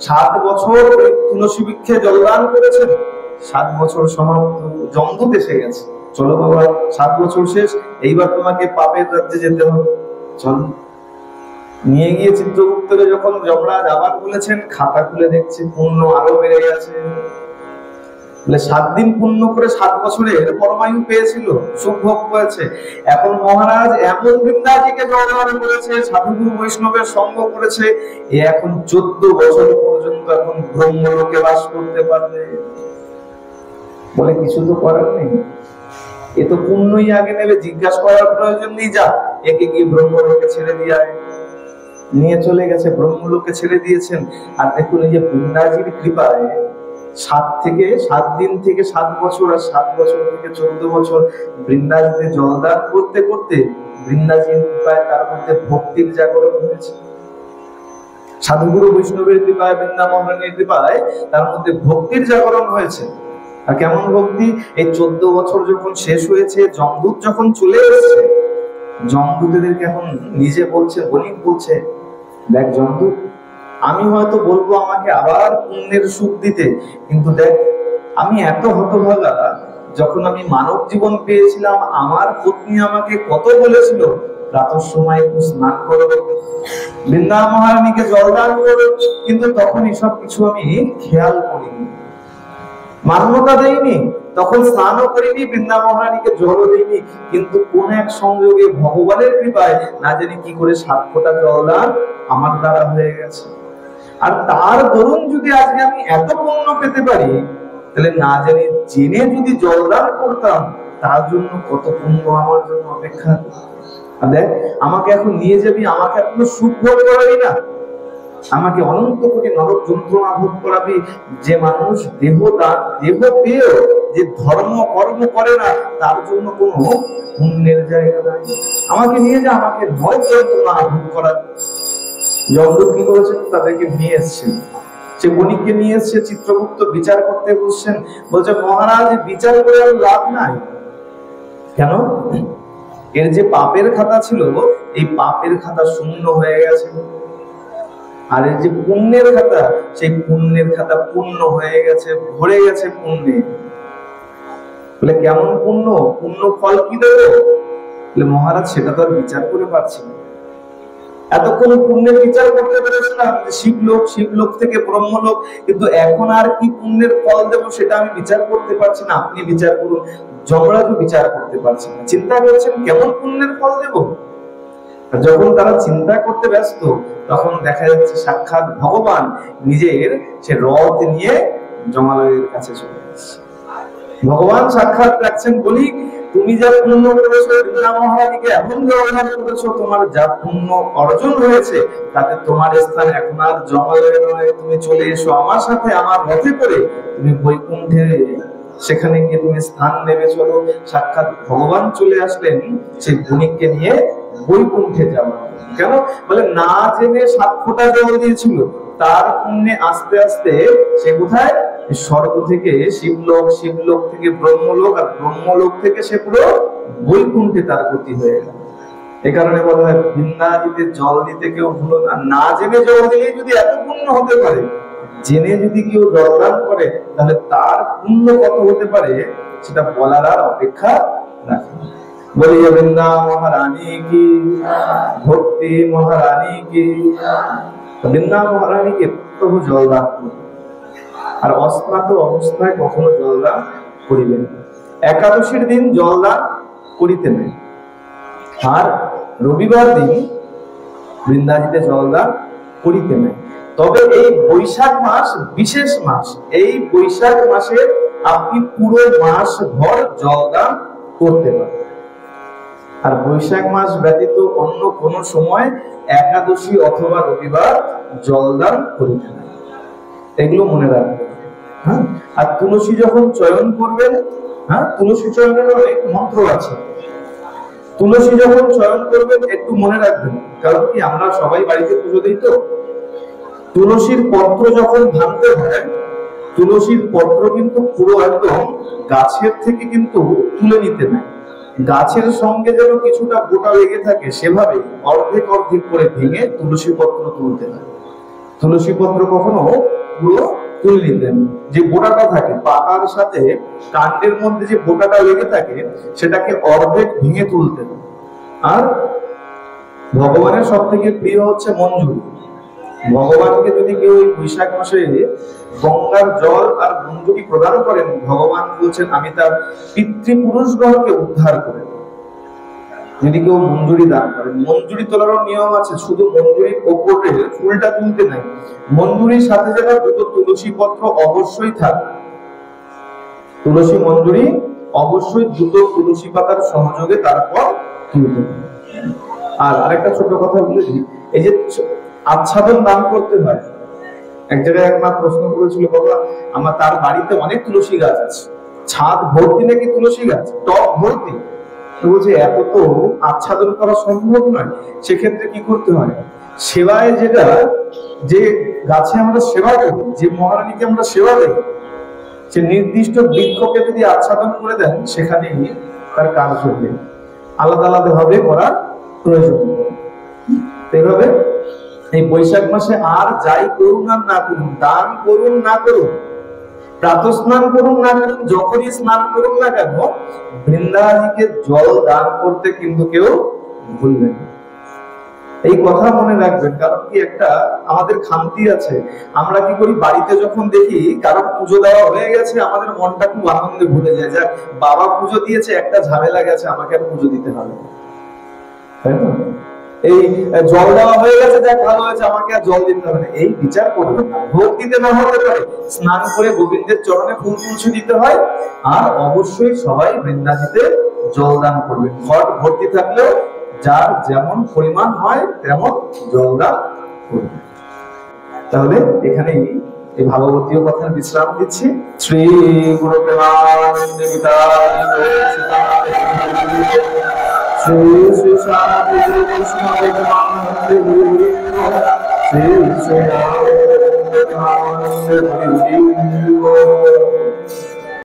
7 বছর তুলসী বৃক্ষে জলদান করেছেন, 7 বছর সমাপ্ত, যমদূত এসে গেছে। চলো বাবা, 7 বছর শেষ, এইবার তোমাকে পাপের রাজ্যে যেতে হবে, চলো। নিয়ে গিয়ে চিত্রগুপ্তকে যখন যমরাজ আবার বলেছেন, খাতা খুলে দেখছে পুণ্য আরো বেড়ে গেছে। 7 দিন পুণ্য করে 7 বছরের পরমায়ু পেয়েছিল, সুখভোগ করেছে। এখন মহারাজ এমন বৃন্দাজিকে জয়গান করেছে, সাধুগুরু বৈষ্ণবের সঙ্গ করেছে, এ এখন 14 বছর পর্যন্ত এখন ব্রহ্মলোকে বাস করতে পারবে। বলে কিছু তো করার নেই, এ তো পুণ্যই আগে নেবে, জিজ্ঞাসা করার প্রয়োজন নেই, যা একে গিয়ে ব্রহ্মলোকে ছেড়ে দিয়ে নিয়ে চলে গেছে, ব্রহ্মলোকে ছেড়ে দিয়েছেন। আর দেখুন এই যে বৃন্দাজির কৃপায় 7 দিন থেকে 7 বছর, আর 7 বছর থেকে 14 বছর বৃন্দাজিতে জলদান করতে করতে বৃন্দাজির কৃপায় তার মধ্যে ভক্তির জাগরণ হয়েছে। সাধুগুরু বৈষ্ণবের কৃপায়, বৃন্দা মহারানীর কৃপায় তার মধ্যে ভক্তির জাগরণ হয়েছে। আর কেমন ভক্তি! এই 14 বছর যখন শেষ হয়েছে, যমদূত যখন চলে এসেছে, যমদূতদেরকে এখন নিজে বলছে, বণিক বলছে, দেখ যমদূত, আমি হয়তো বলবো আমাকে আবার পুণ্যের সুখ দিতে, কিন্তু দেখ আমি এত হতভাগা, যখন আমি মানব জীবন পেয়েছিলাম আমার পত্নী আমাকে কত বলেছিল প্রাতঃ সময় একটু স্নান করো, বৃন্দা মহারানীকে জলদান করো, কিন্তু তখন এসব কিছু আমি খেয়াল করিনি, মান্যতা দেইনি, তখন স্নানও করিনি, বৃন্দা মহারানীকে জলও দিইনি। কিন্তু কোন এক সংযোগে ভগবানের কৃপায় না জানি কি করে 7 ফোঁটা জলদান আমার দ্বারা হয়ে গেছে। আর তার দরুন যদি আজকে আমি এত পুণ্য পেতে পারি, তাহলে না জানি জেনে যদি জলদান করতাম তার জন্য কত পুণ্য আমার জন্য অপেক্ষা। আর দেখ আমাকে এখন নিয়ে যাবি, আমাকে এখনো সুখ ভোগ করাবি না, আমাকে অনন্ত কোটি নরক যন্ত্রণা ভোগ করাবি। যে মানুষ দেহ পেয়েও যে ধর্ম কর্ম করে না, তার জন্য কোনো পুণ্যের জায়গা নাই। আমাকে নিয়ে যা, আমাকে নরক যন্ত্রণা ভোগ করাবি। যমদূত কি করেছেন? তাদেরকে নিয়ে এসছেন, সে বণিককে নিয়ে এসছে। চিত্রগুপ্ত বিচার করতে বসছেন, বলছে মহারাজ বিচার করে আর লাভ নাই। কেন? এর যে পাপের খাতা ছিল, এই পাপের খাতা শূন্য হয়ে গেছে, আর এই যে পুণ্যের খাতা, সেই পুণ্যের খাতা পূর্ণ হয়ে গেছে, ভরে গেছে পুণ্যে। বলে কেমন পুণ্য? পুণ্য ফল কি দেবে? বলে মহারাজ সেটা তো আর বিচার করে পারছি না। এতক্ষণ পুণ্যের বিচার করতে পেরেছিলাম, শিবলোক থেকে ব্রহ্মলোক, কিন্তু এখন আর কি পুণ্যের ফল দেব সেটা আমি বিচার করতে পারছি না, আপনি বিচার করুন। যমরাজও বিচার করতে পারছেন না, চিন্তা করছেন কেমন পুণ্যের ফল দেব। যখন তারা চিন্তা করতে ব্যস্ত, তখন দেখা যাচ্ছে সাক্ষাৎ ভগবান নিজের সে রথ নিয়ে জমালয়ের কাছে চলে এসেছে। ভগবান সাক্ষাৎ রাখছেন, বলি তুমি যা পুণ্য করেছো, বৃন্দা মহারানীকে এখন জলদান করেছো, তোমার যা পুণ্য অর্জন হয়েছে তাতে তোমার স্থান এখন আর জমালয়ে নয়, তুমি চলে এসো আমার সাথে, আমার রথে করে তুমি বৈকুণ্ঠে, সেখানে গিয়ে তুমি স্থান নেবে, চলো। সাক্ষাৎ ভগবান চলে আসলেন সেই বণিককে নিয়ে বৈকুণ্ঠে যাওয়া। কেন? বলে না জেনে 7 ফোঁটা জল দিয়েছিল, তার পুণ্যে আস্তে আস্তে সে কোথায়? স্বর্গ থেকে শিবলোক, শিবলোক থেকে ব্রহ্মলোক, আর ব্রহ্মলোক থেকে সে পুরো বৈকুণ্ঠে তার গতি হয়ে গেল। এই কারণে বলা হয় বৃন্দাজিতে জল দিতে কেউ ভুলো না। না জেনে জল দিলে যদি এত পুণ্য হতে পারে, জেনে যদি কেউ জলদান করে তাহলে তার পুণ্য কত হতে পারে সেটা বলার আর অপেক্ষা রাখে না। বলিয়ে বৃন্দা মহারানী কি, ভক্তি মহারানী কি। বৃন্দা মহারানীকে প্রভু জলদান করবে, আর অস্নাত অবস্থায় কখনো জলদান করিবেন। একাদশীর দিন জলদান করিতে নেই, আর রবিবার দিন বৃন্দাজিতে জলদান করিতে নেই। তবে এই বৈশাখ মাস বিশেষ মাস, এই বৈশাখ মাসে আপনি পুরো মাস ভর জলদান করতে পারেন। আর বৈশাখ মাস ব্যতীত অন্য কোন সময় একাদশী অথবা রবিবার জলদান করিতে নেই, এগুলো মনে রাখবেন। হ্যাঁ, আর তুলসী যখন চয়ন করবেন, হ্যাঁ, তুলসী চয়নের অনেক মন্ত্র আছে। তুলসী যখন চয়ন করবেন একটু মনে রাখবেন, কারণ কি আমরা সবাই বাড়িতে পুজো দিই তো, তুলসীর পত্র যখন ভাঙতে হয়, তুলসীর পত্র কিন্তু পুরো একদম গাছের থেকে কিন্তু তুলে নিতে নেয়, গাছের সঙ্গে যেন কিছুটা গোটা লেগে থাকে সেভাবে অর্ধেক অর্ধেক করে ভেঙে তুলসী পত্র তুলতে হয়। তুলসী পত্র কখনো পুরো তুলে নিতেন, যে বোটাটা থাকে পাতার সাথে কাণ্ডের মধ্যে যে বোটাটা লেগে থাকে সেটাকে অর্ধেক ভেঙে তুলতেন। আর ভগবানের সব থেকে প্রিয় হচ্ছে মঞ্জুরি। ভগবানকে যদি কেউ এই বৈশাখ মাসে গঙ্গার জল আর মঞ্জুরি প্রদান করেন, ভগবান বলছেন আমি তার পিতৃপুরুষগণকে উদ্ধার করে। যদি কেউ মঞ্জুরি দান করেন, মঞ্জুরি তোলারও নিয়ম আছে, শুধু মঞ্জুরির ওপরে ফুলটা তুলতে নাই, মঞ্জুরির সাথে যেন দুটো তুলসী পত্র অবশ্যই থাকে। তুলসী মঞ্জুরি অবশ্যই দুটো তুলসী পাতার সহযোগে তারপর তুলতে হবে। আর আরেকটা ছোট কথা বলে দিই, এই যে আচ্ছাদন দান করতে হয়, এক জায়গায় এক মা প্রশ্ন করেছিল, বাবা আমার তার বাড়িতে অনেক তুলসী গাছ আছে, ছাদ ভর্তি নাকি তুলসী গাছ, টব ভর্তি, বলছে এত তো আচ্ছাদন করা সম্ভব নয়, সেক্ষেত্রে কি করতে হয়, সেবায় যেটা, যে গাছে আমরা সেবা করি, যে মহারানীকে আমরা সেবা দেই, সে নির্দিষ্ট বৃক্ষকে যদি আচ্ছাদন করে দেন সেখানেই তার কাজ হবে, আলাদা আলাদা ভাবে করার প্রয়োজন। এইভাবে এই বৈশাখ মাসে আর যাই করুন আর না করুন, দান করুন না করুন, প্রাতঃ স্নান করুন না করুন, যখনই স্নান করুন না কেন, বৃন্দাজিকে জল দান করতে কিন্তু কেউ ভুলবেন না। এই কথা মনে রাখবেন, কারণ কি একটা আমাদের খামতি আছে, আমরা কি করি বাড়িতে যখন দেখি কারোর পুজো দেওয়া হয়ে গেছে, আমাদের মনটা খুব আনন্দে ভরে যায়, যাক বাবা পুজো দিয়েছে, একটা ঝামেলা গেছে, আমাকে আর পুজো দিতে হবে, তাই না? এই জল দেওয়া হয়ে গেছে, যাক ভালো হয়েছে, আমাকে আর জল দিতে হবে না, এই বিচার করবেন না। ভোগ দিতে না হতে পারে, স্নান করে গোবিন্দের চরণে ফুল তুলসী দিতে হয়, আর অবশ্যই সবাই বৃন্দাজিতে জল দান করবেন। ঘট ভর্তি থাকলেও যার যেমন পরিমাণ হয় তেমন জল দান করবেন। তাহলে এখানেই এই ভাগবতীয় কথার বিশ্রাম দিচ্ছি। শ্রী গুরু প্রেমানন্দে শ্রী শ্রী স্বামী কৃষ্ণ প্রেমানন্দে শ্রী শ্রী রাম প্রেমানন্দে।